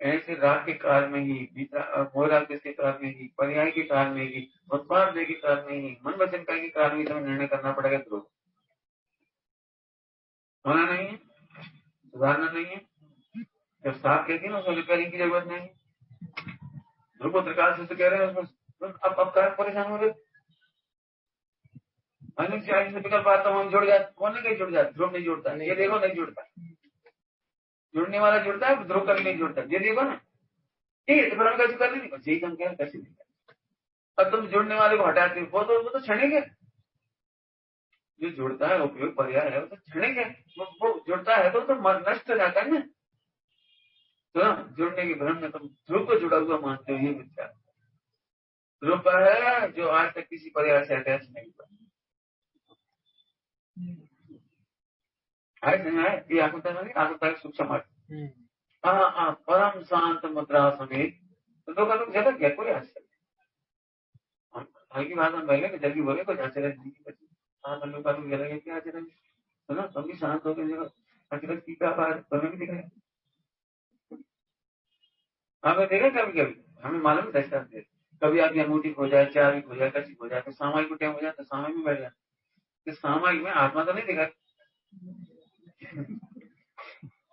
ऐसे राग के काल में ही, मोराग के काल में ही, पर्याय के काल में ही, उत्पाद के काल में ही, मन वचन के काल में तुम्हें निर्णय करना पड़ेगा। ध्रुव होना नहीं है, सुधारना नहीं है। जब साफ कहती है ना उसमें रिपेयरिंग की जरूरत नहीं है। ध्रुव प्रकाश से तो कह रहे हैं उसमें अब परेशान हो रहे। अनिल से विकल्प आता हूँ हम जुड़ जाते, कौन नहीं जुड़ जाते, ध्रुव नहीं जुड़ता। ये देखो नहीं जुड़ता, जुड़ने वाला जुड़ता है, ध्रुव कभी नहीं जुड़ता। ये देखो ना, ठीक है तो फिर हम कैसे कर लेंगे, यही हम कह कैसे नहीं। अब तुम जुड़ने वाले को हटाते हो, वो तो क्षणिक है। जो जुड़ता है उपयोग पर्याय है वो तो क्षणिक है। वो जुड़ता है तो नष्ट हो जाता है ना। तो जुड़ने के भ्रम में तुम ध्रुव को जुड़ा हुआ मानते हो, ये मिथ्या। ध्रुव पर है जो आज तक किसी पर्याय से अटैच नहीं हुआ। ये आकुलता सूक्ष्म परम शांत मुद्रा समेत। तो दो का लोग ज्यादा क्या कोई आश्चर्य, हल्की बात हम पहले जल्दी बोले कोई आश्चर्य नहीं। लोग का लोग ज्यादा क्या आश्चर्य है ना, कभी शांत होकर जगह आश्चर्य की क्या बात तुम्हें भी दिख रहा है। हमें देखा कभी कभी हमें मालूम है दशा से, कभी आपकी अंगूठी खो जाए, चाबी खो जाए, कच्ची खो जाए, तो सामाजिक को टाइम हो जाए तो सामाजिक में बैठ जाए। सामाजिक में आत्मा तो नहीं दिखा,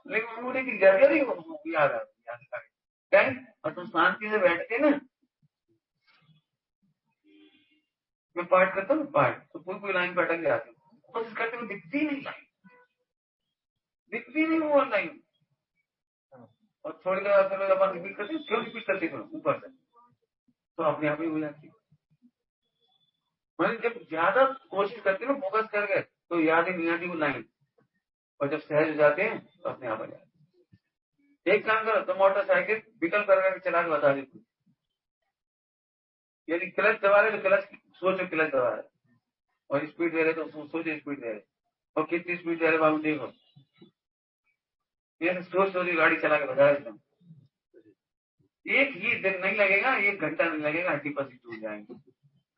लेकिन अंगूठी की जगह नहीं याद आती। और तुम शांति से बैठते ना, मैं पाठ करता हूँ पाठ तो कोई लाइन पे अटक जाती हूँ, कोशिश करते हुए दिखती नहीं लाइन, दिखती नहीं वो लाइन। और थोड़ी देर बाद अपन रिपीट करते हैं, क्यों रिपीट करते हैं ऊपर से, तो अपने आप ही हो जाती है। मैंने जब ज्यादा कोशिश करते हैं फोकस करके तो याद ही नहीं आती वो लाइन, और जब सहज हो जाते हैं तो अपने आप आ जाते हैं। एक काम करो तो मोटरसाइकिल विकल्प करके चला के बता देती, यदि क्लच दबा रहे तो क्लच सोचो क्लच दबा रहे, और स्पीड दे रहे तो सोचो स्पीड दे रहे, और कितनी स्पीड दे रहे बाबू देखो, ये सोच सोच गाड़ी चला के बता देता हूँ। एक ही दिन नहीं लगेगा, 1 घंटा नहीं लगेगा, हड्डी पसी टूट जाएंगे,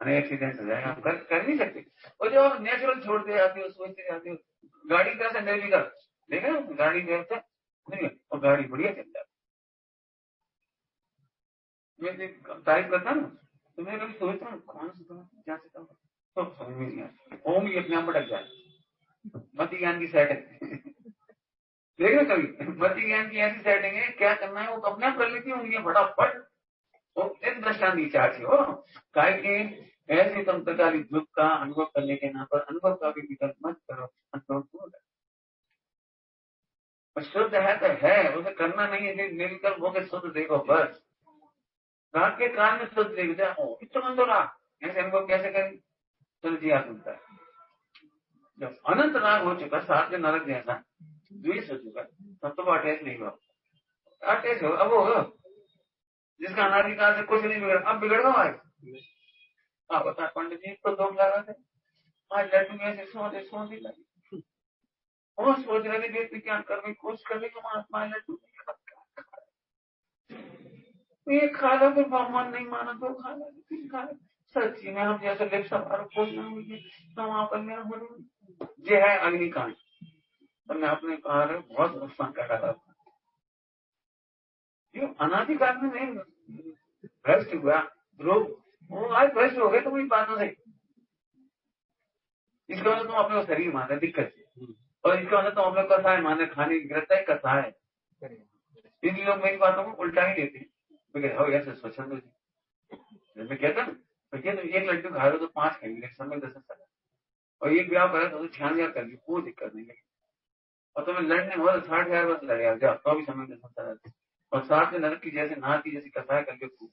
एक्सीडेंट हो जाएगा, हम कर नहीं सकते। और जो नेचुरल छोड़ते जाते हो, सोचते जाते हो, गाड़ी तरह से निर्विकल्प देखा गाड़ी देखते नहीं, और गाड़ी बढ़िया चल जाती। मैं तारीफ करता ना तो मैं कभी सोचता हूँ कौन सा क्या सकता तो समझ में नहीं आता। ओम ही अपने आप भटक जाए, मति ज्ञान की सेटिंग देखना कभी, मति ज्ञान की ऐसी सेटिंग है, क्या करना है वो अपने आप कर लेती होंगी फटाफट। वो एक दृष्टांत चार्ज हो काय के ऐसे तुम तत्कालिक दुख का अनुभव करने के नाम पर अनुभव का भी विकल्प मत करो। अनुभव क्यों है? शुद्ध है तो है, उसे करना नहीं है, निर्विकल्प होकर शुद्ध देखो बस। रात के काल में शुद्ध देख जाओ, इतना तो राग ऐसे अनुभव कैसे करें? चल जी आप सुनता है, जब अनंत राग हो चुका, साथ में नरक जैसा द्वेष हो चुका, तब तो अटैच नहीं हुआ। अटैच हो अब होगा जिसका अनाधिकाल से कुछ नहीं बिगड़ा, अब बिगड़ गया आज। आप बता पंडित जी तो दो लगा थे, आज लड्डू में ऐसे सोने लगी, और सोच रहे थे वेद विज्ञान करने की कोशिश करने को महात्मा लड्डू ये खा लो, फिर भगवान नहीं माना तो खा लो, फिर खा लो। सच्ची में हम जैसे लेप सवार कोई ना हुई कल्याण हो रही ये है अग्निकांड। तो मैं अपने कहा बहुत नुकसान कर रहा था, क्यों अनाधिकाल में नहीं भ्रष्ट हुआ रोग, वो आज भ्रष्ट हो गए तुम्हारी बातों से। इसका मतलब तुम अपने को शरीर माने दिक्कत है, और इसका मतलब तुम अपने कसाय माने, खाने की गिरता है कसाय। इन लोग मेरी बातों को उल्टा ही लेते हैं, ऐसे स्वच्छंद मैं कहता ना, भैया तुम एक लड्डू खा रहे हो तो 5 खाएंगे समय 10 साल, और एक ब्याह करे तो 96,000 कर ली, कोई दिक्कत नहीं लगी। और तुम्हें लड़ने हो तो 60,000 बस लड़े जाओ तो भी समय 10 साल, और साथ में नरक की जैसे नाथ की जैसी कसाय करके तो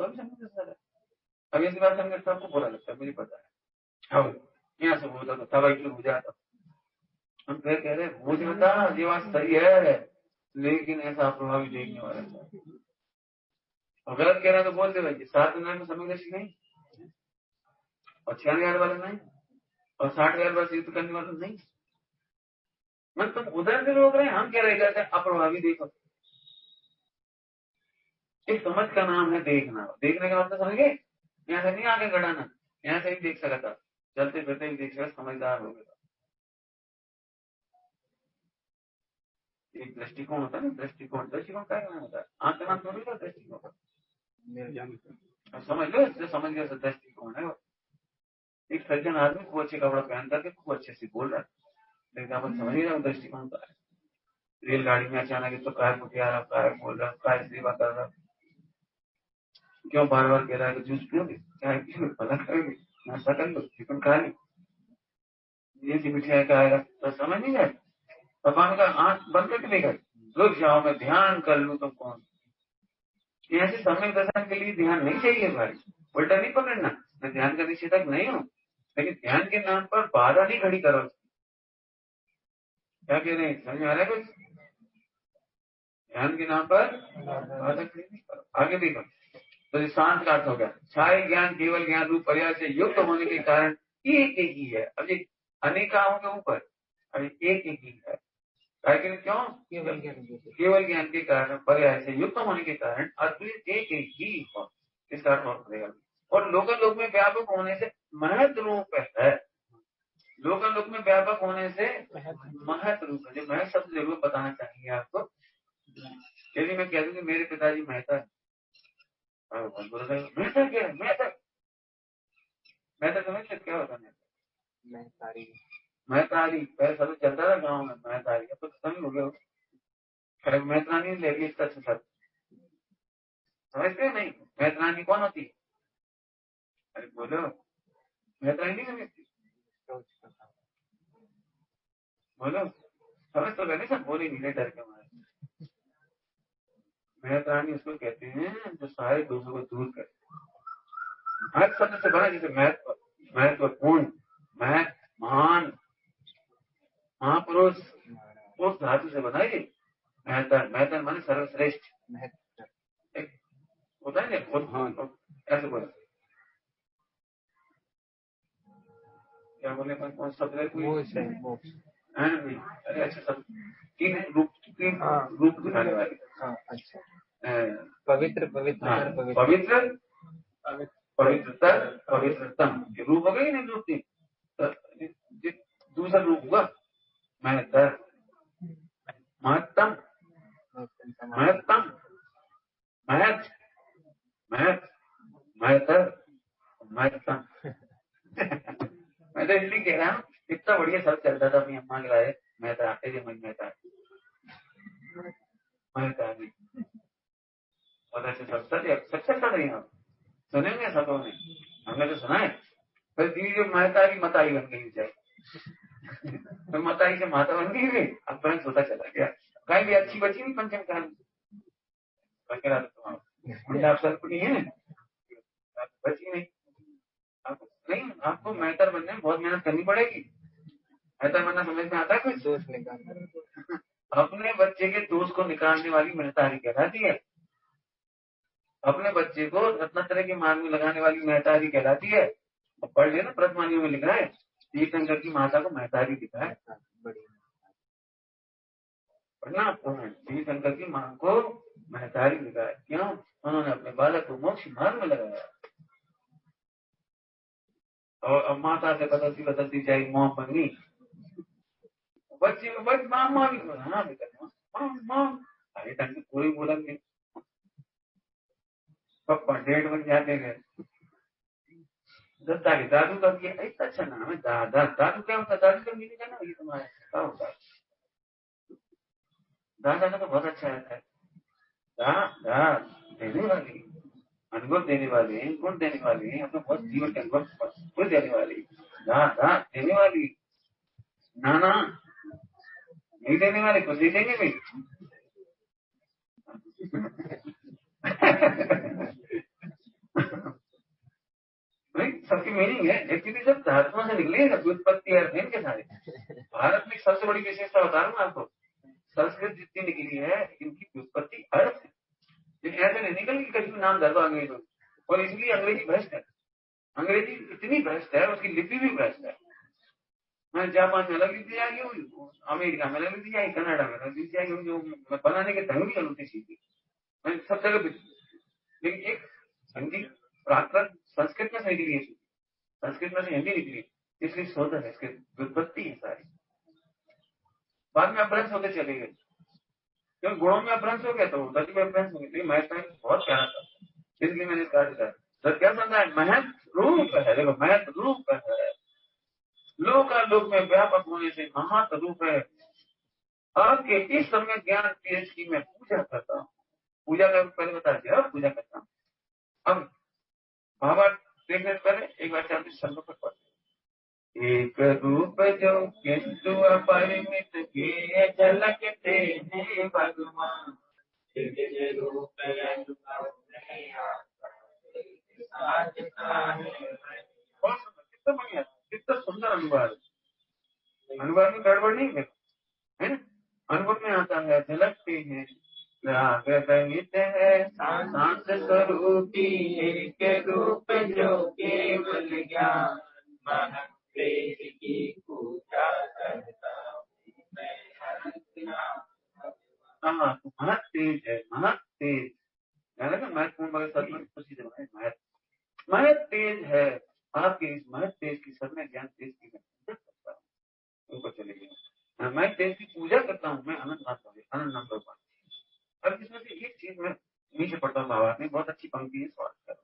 भी समय 10 साल। अब ऐसी बात समझ सबको बुरा लगता है, मुझे पता है। अब यहाँ से बोलता तो तब एक हो जाता, हम फिर कह रहे मुझे बता ये बात सही है, लेकिन ऐसा प्रभावी देखने वाला था, और गलत कह रहा तो बोलते भाई 7 में समय नहीं, और 96,000 वाला नहीं, और 60,000 वर्ष युद्ध करने वाला नहीं। मैं तुम उधर से रोक रहे हैं, हम क्या रह जाते हैं अप्रभावी देखो। इस समझ का नाम है देखना, देखने का मतलब समझ गए, यहाँ से नहीं आगे गड़ाना, यहाँ से ही देख सकता, चलते फिरते ही देख सकता, समझदार हो गया। एक दृष्टिकोण होता है ना, दृष्टिकोण क्या होता है, आंख नाम थोड़ी होता दृष्टिकोण, समझ लो इससे समझ गया दृष्टिकोण है। एक सज्जन आदमी खूब अच्छे कपड़ा पहन करके खूब अच्छे से बोल रहा है, लेकिन आप समझ ही रहे दृष्टिकोण का है। रेलगाड़ी में अचानक तो काय मुझे आ रहा, काय बोल रहा, काय सेवा कर रहा, क्यों बार बार कह रहा है कि जूस पियोगे, चाय पियोगे, भला करोगे, नाश्ता कर लो, चिकन खा ली, ये सी मिठाई का आएगा तो समझ नहीं जाए। भगवान का आंख बंद करके देखा, रुक जाओ मैं ध्यान कर लूं, तुम कौन। ऐसे सम्यक दर्शन के लिए ध्यान नहीं चाहिए भाई, उल्टा नहीं पकड़ना, मैं ध्यान का निषेधक नहीं हूँ, लेकिन ध्यान के नाम पर बाधा नहीं खड़ी करो। क्या कह रहे हैं, समझ में आ रहा है कुछ? ध्यान के नाम पर बाधा खड़ी नहीं करो। आगे देखो तो शांत का अर्थ हो गया, छाय ज्ञान केवल ज्ञान रूप पर्याय से युक्त होने के कारण एक एक ही है। अब ये अनेकाओं के ऊपर अभी एक एक ही है, क्यों? केवल ज्ञान के कारण पर्याय से युक्त होने के कारण अद्वित एक एक ही इसका अर्थ और पड़ेगा। और लोकल लोक में व्यापक होने से महत रूप है, लोकल लोक में व्यापक होने से महत रूप है। जो महत शब्द जरूर बताना चाहेंगे आपको, यदि मैं कह दूं कि मेरे पिताजी मेहता है, मेहता क्या है, मेहता समझ क्या होता है? महतारी पहले सब चलता था गाँव में, महतारी अब तो खत्म हो गया, महतरानी लेगी इसका अच्छा शब्द समझते हो नहीं? महतरानी कौन होती है? अरे बोलो, महतरानी नहीं समझती, बोलो समझ तो लगे सब बोली नहीं डर के मारे। महतरानी उसको कहते हैं जो सारे दोषों को दूर करे, महत शब्द से बना, जैसे महत्व, महत्वपूर्ण, महत, महान, महापुरुष, उस धातु से बनाइए महतर। महतर माने सर्वश्रेष्ठ होता है ना, ऐसे बोला, क्या बोले कौन शब्द है कोई, अरे अच्छा सब तीन रूप दिखाने वाले, पवित्र पवित्र, पवित्रतर, पवित्रतम, रूप हो गई नहीं रूप तीन, दूसरा रूप हुआ महत्तर, महत्तम, महत्तम, महत, महत, महत्तर, महत्तम। मैं तो इसलिए कह रहा हूँ, इतना बढ़िया शब्द चलता था अपनी अम्मा के लाए, मेहता, मेहता, मेहता नहीं, और ऐसे शब्द सच सच नहीं, आप सुनेंगे शब्दों में, हमने तो सुना है। कि महतारी मताई बन गई जाए तो मताई से माता बन गई, अब फ्रेंड्स होता चला गया। कहीं भी अच्छी बची नहीं पंचम कहानी, नहीं है बची नहीं। आपको मेहतर बनने में बहुत मेहनत करनी पड़ेगी। मेहतर बनना समझ में आता है कुछ? दोष निकालना, अपने बच्चे के दोष को निकालने वाली महतारी कहलाती है। अपने बच्चे को रत्नात्रय के मार्ग में लगाने वाली महतारी कहलाती है। पढ़ लेना, प्रथमानियों में लिखा है तीर्थंकर की माता को महतारी लिखा है। पढ़ना तीर्थंकर की मां को महतारी लिखा है। क्यों? उन्होंने अपने बालक को मोक्ष मार्ग में लगाया। और अब माता से बदलती जाए मां बनी, बच्चे को बस मां भी बोला, मां अरे ढंग से कोई बोलेंगे पप्पा डेढ़ बन जाते हैं। दत्ता के दादू का भी ऐसा अच्छा नाम है, दादा। दादू क्या होता है? दादू का मीनिंग है ना, ये तुम्हारा क्या होता है? दादा का तो बहुत अच्छा रहता है। दा देने वाली, अनुभव देने वाले, गुण देने वाले, अपना बहुत जीवन के अनुभव गुण देने वाली। दा देने वाली, नाना नहीं देने वाले, कुछ नहीं देंगे भाई। सबकी मीनिंग है एक्चुअली। जब धातुओं से निकले व्युत्पत्ति अर्थ है इनके सारे। भारत में सबसे बड़ी विशेषता बता रहा हूँ आपको, संस्कृत जितनी निकली है इनकी व्युत्पत्ति अर्थ है। लेकिन ऐसे नहीं निकल कि कभी नाम धर दो अंग्रेजों, और इसलिए अंग्रेजी भ्रष्ट है। अंग्रेजी इतनी भ्रष्ट है, उसकी लिपि भी भ्रष्ट है। मैं जापान में अलग लिखी जाएगी, अमेरिका में अलग लिखी जाएगी, कनाडा में अलग लिखी जाएगी, जो बनाने के ढंग भी अलग सीखी। मैं सब जगह, लेकिन एक हिंदी प्राकृत संस्कृत में से निकली है, संस्कृत में से हिंदी निकली, इसलिए शोध है, इसकी व्युत्पत्ति है सारी। बाद में अभ्रंश होते चले गए, क्योंकि गुणों में अभ्रंश हो गया तो तभी में अभ्रंश हो गया। महत्व बहुत प्यारा था, इसलिए मैंने कहा तो क्या समझा है? महत रूप है। देखो महत रूप है, लोक लोक में व्यापक होने से महत रूप है। आपके इस समय ज्ञान तेज की मैं पूजा करता हूँ। पूजा का पहले बता दिया, पूजा करता हूँ। अब महाभारत देखने से पहले एक बार चाहते शब्दों पर पढ़ते। एक रूप जो किंतु अपरिमित के झलकते हैं भगवान, कितना सुंदर अनुवाद, अनुवाद में गड़बड़ नहीं है। अनुभव में आता है, झलकते हैं रागरहित है शांत स्वरूपी एक रूप जो केवल ज्ञान की पूजा करता महत तेज है, महत तेज महत्वपूर्ण महत तेज है। आपके इस महत तेज की सर में ज्ञान तेज की मैं करता हूँ, ऊपर चले गए। मैं तेज की पूजा करता हूँ, मैं आनंद आता हूँ, आनंद नंबर 1। अब इसमें से एक चीज मैं नीचे पढ़ता हूँ, भावार्थ में बहुत अच्छी पंक्ति है, स्वागत करो।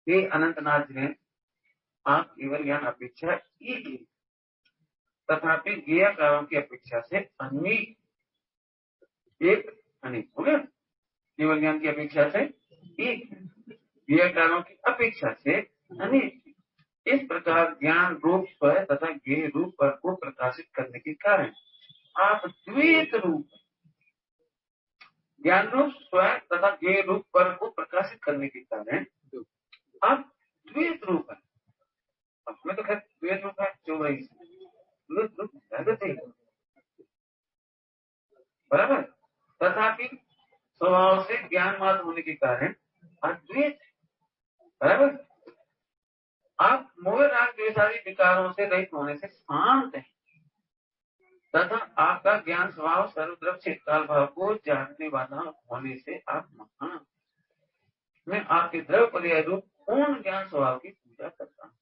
हे अनंतनाथ जी, आप केवल ज्ञान अपेक्षा एक, तथापि ज्ञेयकारों की अपेक्षा से अनेक, एक अनेक हो गया। केवल ज्ञान की अपेक्षा से एक, ज्ञेयकारों की अपेक्षा से अनेक। इस प्रकार ज्ञान रूप पर तथा ज्ञेय रूप पर को प्रकाशित करने के कारण आप द्वैत रूप, ज्ञान रूप स्वयं तथा ज्ञेय रूप पर को प्रकाशित करने के कारण आप द्वैत रूप है। हमें तो खैर द्वैत रूप है, जो वही द्वैत रूप बराबर। तथापि स्वभाव से ज्ञान मात्र होने के कारण अद्वैत बराबर। आप मोह राग द्वेषादि विकारों से रहित होने से शांत हैं, तथा आपका ज्ञान स्वभाव सर्वद्रव चित्काल भाव को जानने वाला होने से आप महान। मैं आपके द्रव पर्याय रूप पूर्ण ज्ञान स्वभाव की पूजा करता हूँ।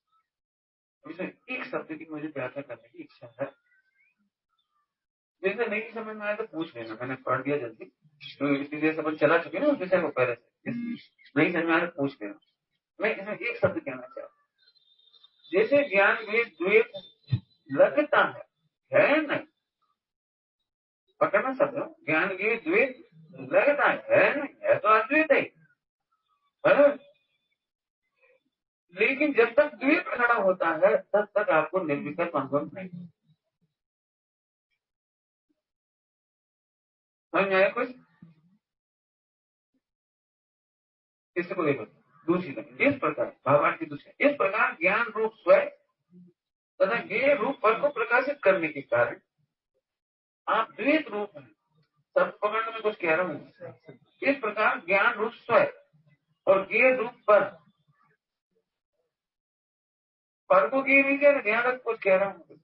इसमें एक शब्द की मुझे व्याख्या करने की इच्छा है, जैसे नहीं समझ में आया तो पूछ लेना, मैंने पढ़ दिया जल्दी, तो इतनी देर समझ चला चुके ना उस विषय को पहले से, नहीं समझ में आया तो पूछ लेना। मैं इसमें एक शब्द कहना चाहता हूँ, जैसे ज्ञान में द्वैत लगता है नहीं, पकड़ना शब्द, ज्ञान में द्वैत लगता है नहीं, है तो अद्वैत है। लेकिन जब तक द्वैत खड़ा होता है तब तक आपको निर्विकल्प अनुभव नहीं। समझ में आया कुछ? इसको देखो दूसरी तरफ इस प्रकार भावार्थ की दूसरी इस प्रकार ज्ञान रूप स्वयं तथा ज्ञेय रूप पर को प्रकाशित करने के कारण आप द्वैत रूप है। सब पकड़ने में कुछ कह रहा हूँ। इस प्रकार ज्ञान रूप स्वयं और ज्ञेय रूप पर को ज्ञेय नहीं कह रहे, ध्यान रख कुछ कह रहा हूँ।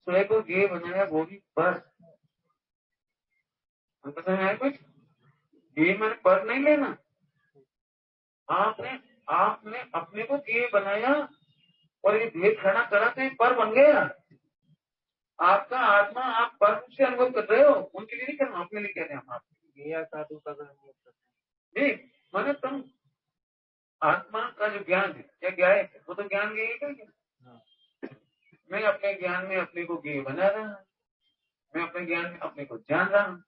स्वयं को ज्ञेय बनाया वो भी पर। समझ में आया कुछ? ज्ञेय मैंने पर नहीं लेना। आपने अपने को ज्ञेय बनाया और ये भेद खड़ा करा तो पर बन गया। आपका आत्मा आप पर रूप से अनुभव कर रहे हो, उनके लिए नहीं करना, अपने लिए कह रहे हैं हम। आप साधु का जी माने तुम आत्मा का जो ज्ञान है क्या ज्ञान है, वो तो ज्ञान ज्ञेय है। मैं अपने ज्ञान में अपने को ज्ञेय बना रहा हूँ, मैं अपने ज्ञान में अपने को जान रहा हूँ।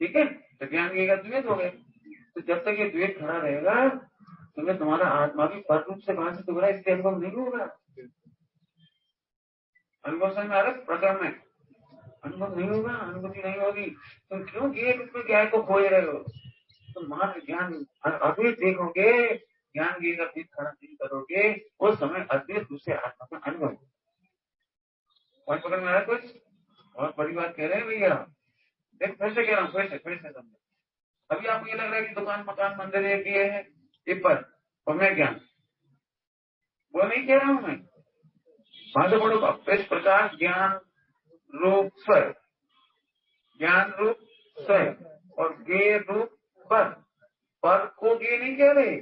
ठीक है, तो ज्ञान ज्ञेय का द्वैत हो गया। तो जब तक ये द्वैत खड़ा रहेगा तुम्हें तुम्हारा आत्मा भी पर रूप से भाषित हो रहा है, इसके अनुभव नहीं होगा। अनुभव समझ में आ रहा है? प्रकरण में अनुभव नहीं होगा, अनुभूति नहीं होगी। तुम क्यों ज्ञेय रूप में ज्ञान को खोज रहे हो? तुम मात्र ज्ञान अद्वैत देखोगे, ज्ञान ज्ञेय का भेद खड़ा नहीं करोगे, उस समय अद्वैत दूसरे आत्मा का अनुभव। और पकड़ में आया कुछ? बहुत बड़ी बात कह रहे हैं भैया। देख फिर से कह रहा हूँ, फिर से समझो। अभी आपको ये लग रहा है कि दुकान मकान मंदिर ये है ये पर और मैं ज्ञान, वो नहीं कह रहा हूं मैं। भाषा पढ़ो। इस प्रकार ज्ञान रूप स्वयं, ज्ञान रूप स्वयं और ज्ञेय रूप पर को ज्ञेय नहीं कह रहे।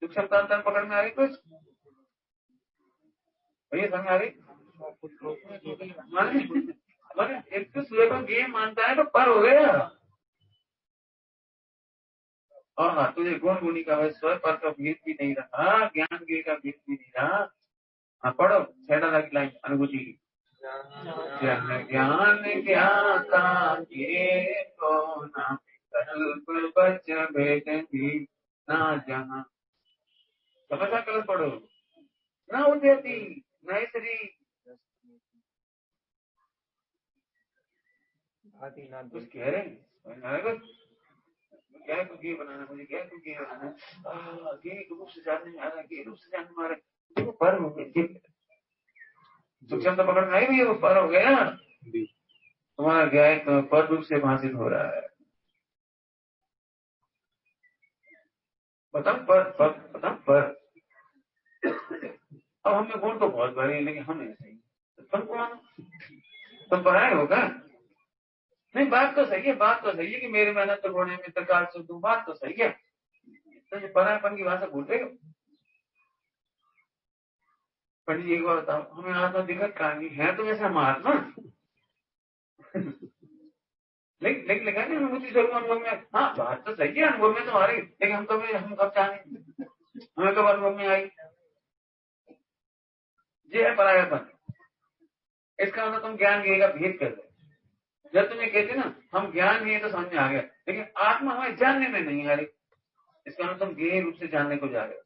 दुख शब्दांतर पकड़ में आ रही कुछ? भैया समझ आ रही? माने एक तो सूर्य को ज्ञेय मानता है तो पर हो गया। और हाँ तुझे गुण गुणी का स्वर पर का भेद भी नहीं रहा, ज्ञान ज्ञेय का भेद भी नहीं रहा। हाँ पढ़ो 6 लाइन अनुभूति की। जन ज्ञान ज्ञाता ये को न विकल्प बच भेद भी ना जहाँ। समझा कल पढ़ो ना उद्यति न श्री कुछ कह रहे हैं। क्या को ये बनाना, मुझे क्या को ये बनाना, ये रूप से जानने में आ रहा है, ये रूप से जानने में आ रहा है। देखो पर हो गया, सूक्ष्म तो पकड़ में आई भी, वो पर हो गया। तुम्हारा ज्ञान तो पर रूप से भाषित हो रहा है। बताओ पर अब हमें गुण तो बहुत बड़े हैं, लेकिन हम ऐसे ही तुम कौन? तुम पढ़ाए होगा नहीं? बात तो सही है कि मेरी मेहनत तो गुण है, मित्र काल से तुम, बात तो सही है। तो ये पढ़ाएपन की भाषा भूल रहे हो। पंडित जी एक बार बताओ, हमें आत्मा दिक्कत कहानी है तो वैसे हम आत्मा लेकिन लिखा नहीं अनुभूति स्वरूप अनुभव में। हाँ बात तो सही है, अनुभव में तो आ रही, लेकिन हम कब चाहें, हमें कब अनुभव में आई? ये है परायापन। इसका मतलब तुम ज्ञान ज्ञेय का भेद कर रहे। जब तुम ये कहते ना हम ज्ञान ज्ञेय तो समझ में आ गया, लेकिन आत्मा हमें जानने में नहीं आ रही, इसका मतलब तुम ज्ञेय रूप से जानने को जा रहे हो।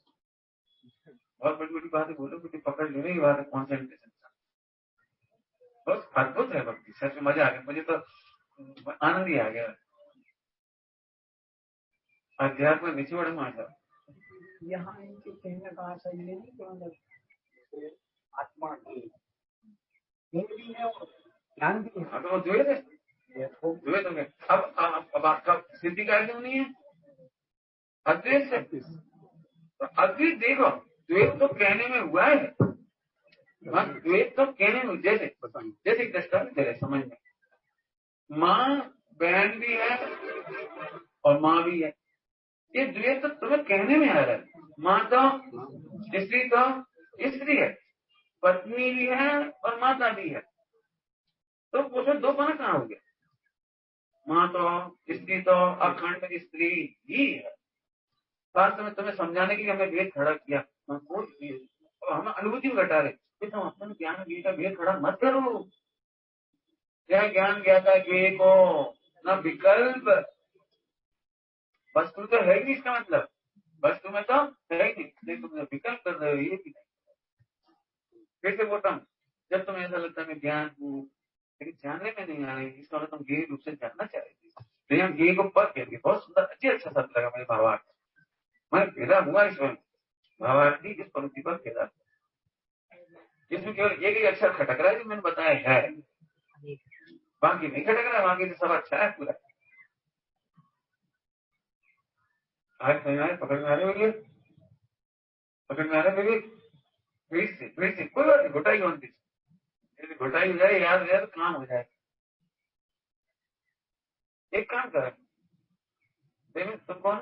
बहुत बड़ी बड़ी बातें बोलो, क्योंकि पकड़ ले रही बात है कॉन्सेंट्रेशन का। बहुत अद्भुत है भक्ति, सच में मजा आ गया, मुझे तो आनंद ही आ गया। अध्यात्म में निचोड़ माता यहाँ इनके कहने का आशा ये नहीं कि आत्मा हिंदी में और ज्ञान भी है, तो वो द्वैत है, द्वैत हो गया। अब आपका सिद्धि का क्यों नहीं है? अद्वैत है। तो अद्वैत देखो, द्वैत तो कहने में हुआ है, द्वैत तो कहने में, जैसे दृष्टांत दे समझ में, माँ बहन भी है और माँ भी है, ये द्वैत तो तुम्हें कहने में आ रहा है। माँ तो स्त्री है, पत्नी भी है और माता भी है, तो उसमें दो पना कहाँ हो गया? माँ तो स्त्री तो अखंड स्त्री ही है। वास्तव में तुम्हें समझाने के लिए हमने भेद खड़ा किया, हम अनुभूति में घटा रहे, तुम अपने ज्ञान ज्ञेय का भेद खड़ा मत करो। यह ज्ञान ज्ञाता ज्ञेय को न विकल्प, वस्तु तो है ही इसका मतलब, बस तुम्हें तो है ही नहीं, तुम विकल्प कर रहे हो ये भी नहीं। फिर से बोलता हूँ, जब तुम्हें ऐसा लगता है मैं ज्ञान हूँ लेकिन जानने में नहीं आ रही, इसका मतलब तुम गहरी रूप से जानना चाह रही थी। तो यहाँ गे को पर कह दिया, बहुत सुंदर अच्छा शब्द लगा मुझे भावार्थ। मैं भेदा हुआ इसमें भावार्थ की इस पंक्ति पर भेदा, जिसमें केवल एक ही अक्षर खटक रहा है जो मैंने बताया है, बाकी नहीं खटक रहा, बाकी तो सब अच्छा है पूरा। आज समझ में पकड़ में आ रहे हो, पकड़ में आ रहे हो, फिर से कोई बात नहीं, घुटाई बनती, यदि घुटाई हो जाए, याद हो जाए तो काम हो जाए। एक काम कर, देवेंद्र तुम कौन?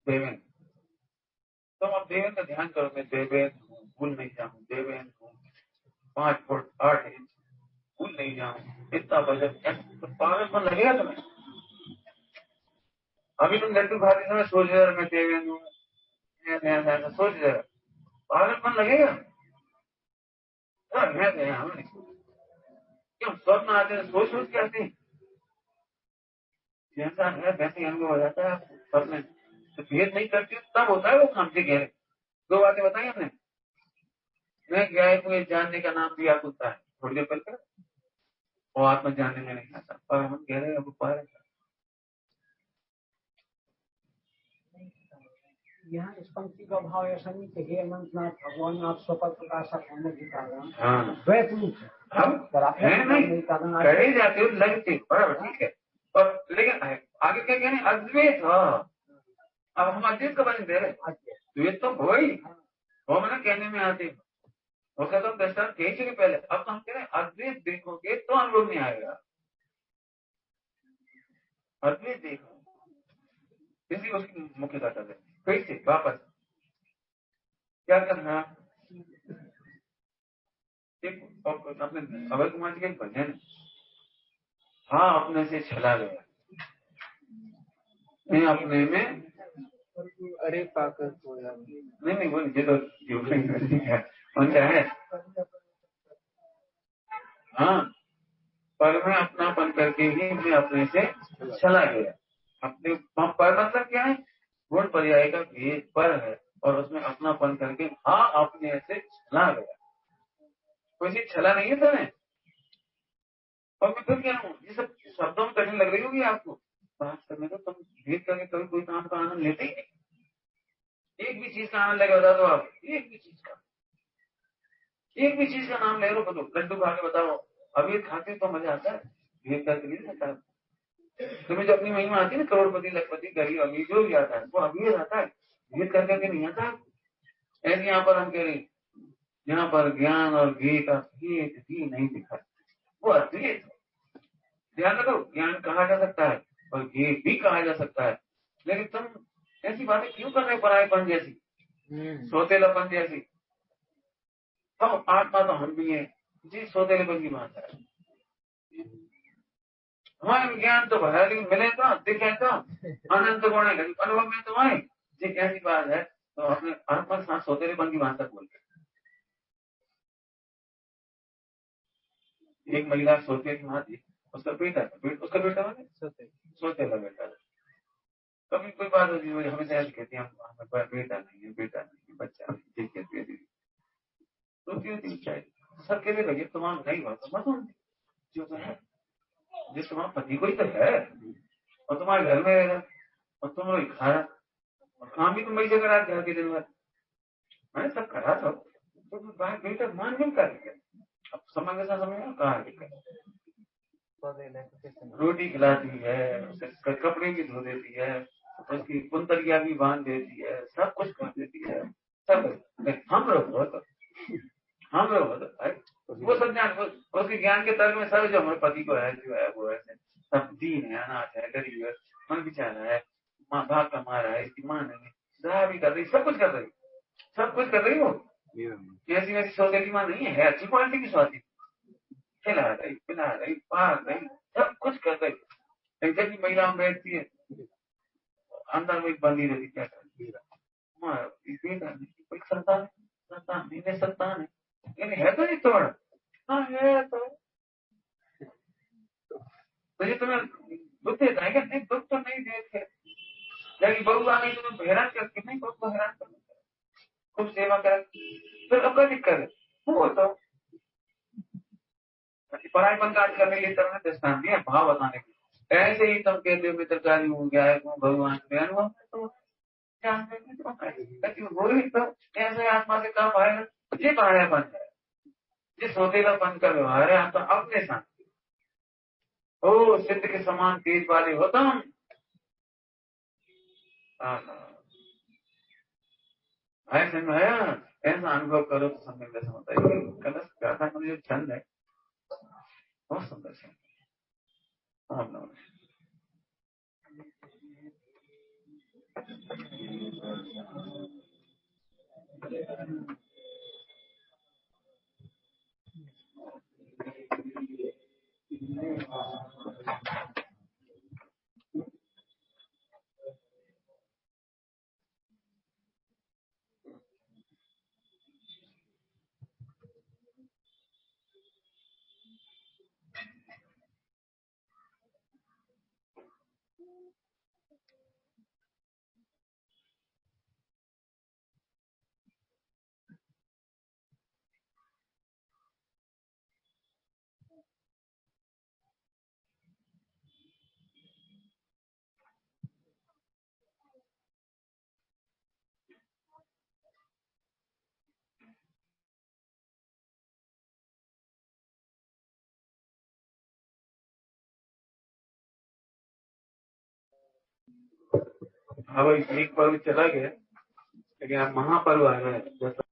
देवेंद्र, तुम अब देवेंद्र का ध्यान करो, मैं देवेंद्र हूँ, भूल नहीं जाऊँ, देवेंद्र हूँ, 5 फुट 8 इंच, भूल नहीं जाऊँ, इतना वजन, तो पागलपन लगेगा तुम्हें। अभी तुम लड्डू खाते समय सोच रहे मैं देवेंद्र हूँ, सोच रहे, पागलपन लगेगा। क्यों स्वप्न आते हैं, सोच सोच के आते हैं, जैसा है वैसे अनुभव हो जाता है स्वप्न। तो भेद नहीं करती तब होता है वो काम से गहरे। 2 बातें बताई हमने, मैं गाय को जानने का नाम दिया कुत्ता है थोड़ी देर पहले, वो आत्मा जानने में नहीं आता, पर हम गहरे अब पार। यहाँ इस पंक्ति का भाव ऐसा नहीं कि हे अनंतनाथ भगवान आप स्वपद प्रकाशक होने के कारण द्वैत रूप हम नहीं करे जाते हो लगते बराबर ठीक है, और लेकिन आगे क्या कहने अद्वैत। अब हम अद्वैत का बने दे रहे, द्वैत तो हो ही, वो मैंने कहने में आते उसका तो दृष्टांत कह चुके पहले। अब तो हम कह रहे हैं अद्वैत देखोगे तो अनुभव नहीं आएगा, अद्वैत देखो इसी उसकी मुख्यता कर रहे। फिर से वापस क्या करना, अपने अभय कुमार जी का एक भजन, हाँ अपने से चला गया, मैं अपने में अरे पाकर खोया नहीं वो ये तो कौन है, हाँ पर मैं अपनापन करके ही मैं अपने से चला गया। अपने पर मतलब क्या है, गुण पर्याय का भेद पर है और उसमें अपनापन करके हाँ अपने से चला गया, कोई चीज छला नहीं है तुम्हें। और मैं फिर क्या हूँ, ये सब शब्दों में कठिन लग रही होगी आपको, बात करने को तुम भेद करके कभी कोई काम का आनंद लेते ही नहीं। एक भी चीज का आनंद लेकर बता दो आप, एक भी चीज का नाम ले लो, बोलो लड्डू खा के बताओ, अभी खाते तो मजा आता है, भेद करके नहीं आता। तुम्हें जो अपनी महिमा आती है ना, करोड़पति लखपति गरीब अमीर जो भी आता है वो अमीर आता है, भेद कर करके नहीं आता। ऐसे यहाँ पर हम कह रहे हैं, यहाँ पर ज्ञान और घी का भेद भी नहीं दिखा, वो अद्वैत। ध्यान रखो, ज्ञान कहा जा सकता है और घी भी कहा जा सकता है, लेकिन तुम ऐसी बातें क्यों कर रहे हो परायपन जैसी, सोतेलापन जैसी। तो आत्मा तो हम भी है जी, सोतेलेपन की बात है। हमारे ज्ञान तो भरा, लेकिन मिले तो दिखे तो अनंत गुण है, अनुभव में तो आए जी, कैसी बात है। तो अपने आत्मा के साथ सोतेलेपन की बात तक बोलते, एक महिला सोते की माँ थी, उसका बेटा सोतेला बेटा। कभी कोई बात होती है हमें ऐसे कहती है, हमें बेटा नहीं है बच्चा नहीं, ठीक कहती है दीदी, तो क्यों चाहिए सब कहने लगे तुम्हारा नहीं हुआ तो मत जो तो है, जिस तुम्हारा पति को ही तो है और तुम्हारे घर में रह रहा और तुम लोग खाया और काम भी तुम वही जगह रहा घर के दिन भर, मैंने सब करा था, तो बाहर बेटा मान नहीं कर दिया। अब समय के साथ समय कहा दिक्कत, रोटी खिलाती है, उसके कपड़े भी धो देती है, उसकी कुंतरिया भी बांध देती है, सब कुछ कर देती है, सब हम लोग वो सब ज्ञान, उसके ज्ञान के तर्क में सब जो हमारे पति को है जो है वो ऐसे सब दीन है, अनाथ है, गरीब है, मन बेचारा है, माँ बाप कमा रहा है, इसकी माँ नहीं दया भी कर रही, सब कुछ कर रही वो ऐसी वैसी सौतेली माँ नहीं है, अच्छी क्वालिटी की स्वाति, खिला रही पिला रही पाल रही, सब कुछ कर रही। जब महिला बैठती है अंदर में बंदी रहती, क्या करती कोई संतान संतान है, लेकिन है तो नहीं तो बड़ा, हाँ है तो ये तुम्हें दुख देता है क्या? नहीं दुख तो नहीं देते, लेकिन बहू आ गई तो हैरान कर नहीं, बहू को हैरान कर, खूब सेवा कर, फिर अब क्या दिक्कत है? वो तो पढ़ाई पर कार्य करने के लिए तरह दृष्टान दिया भाव बताने के लिए। ऐसे ही तुम कहते हो मित्रकारी हूँ, गायक हूँ, भगवान के अनुभव में तो वो ही तो ऐसे आत्मा से काम आएगा। ये पढ़ायापन है, ये सोतेलापन का व्यवहार है आपका अपने साथ। ओ सिद्ध के समान तेज वाले हो तुम। ऐसे में ऐसा अनुभव करो तो समय कैसा होता है। कलश गाथा का जो छंद है बहुत सुंदर से। हाँ भाई, एक पर्व चला गया लेकिन अब महापर्व आ रहा है।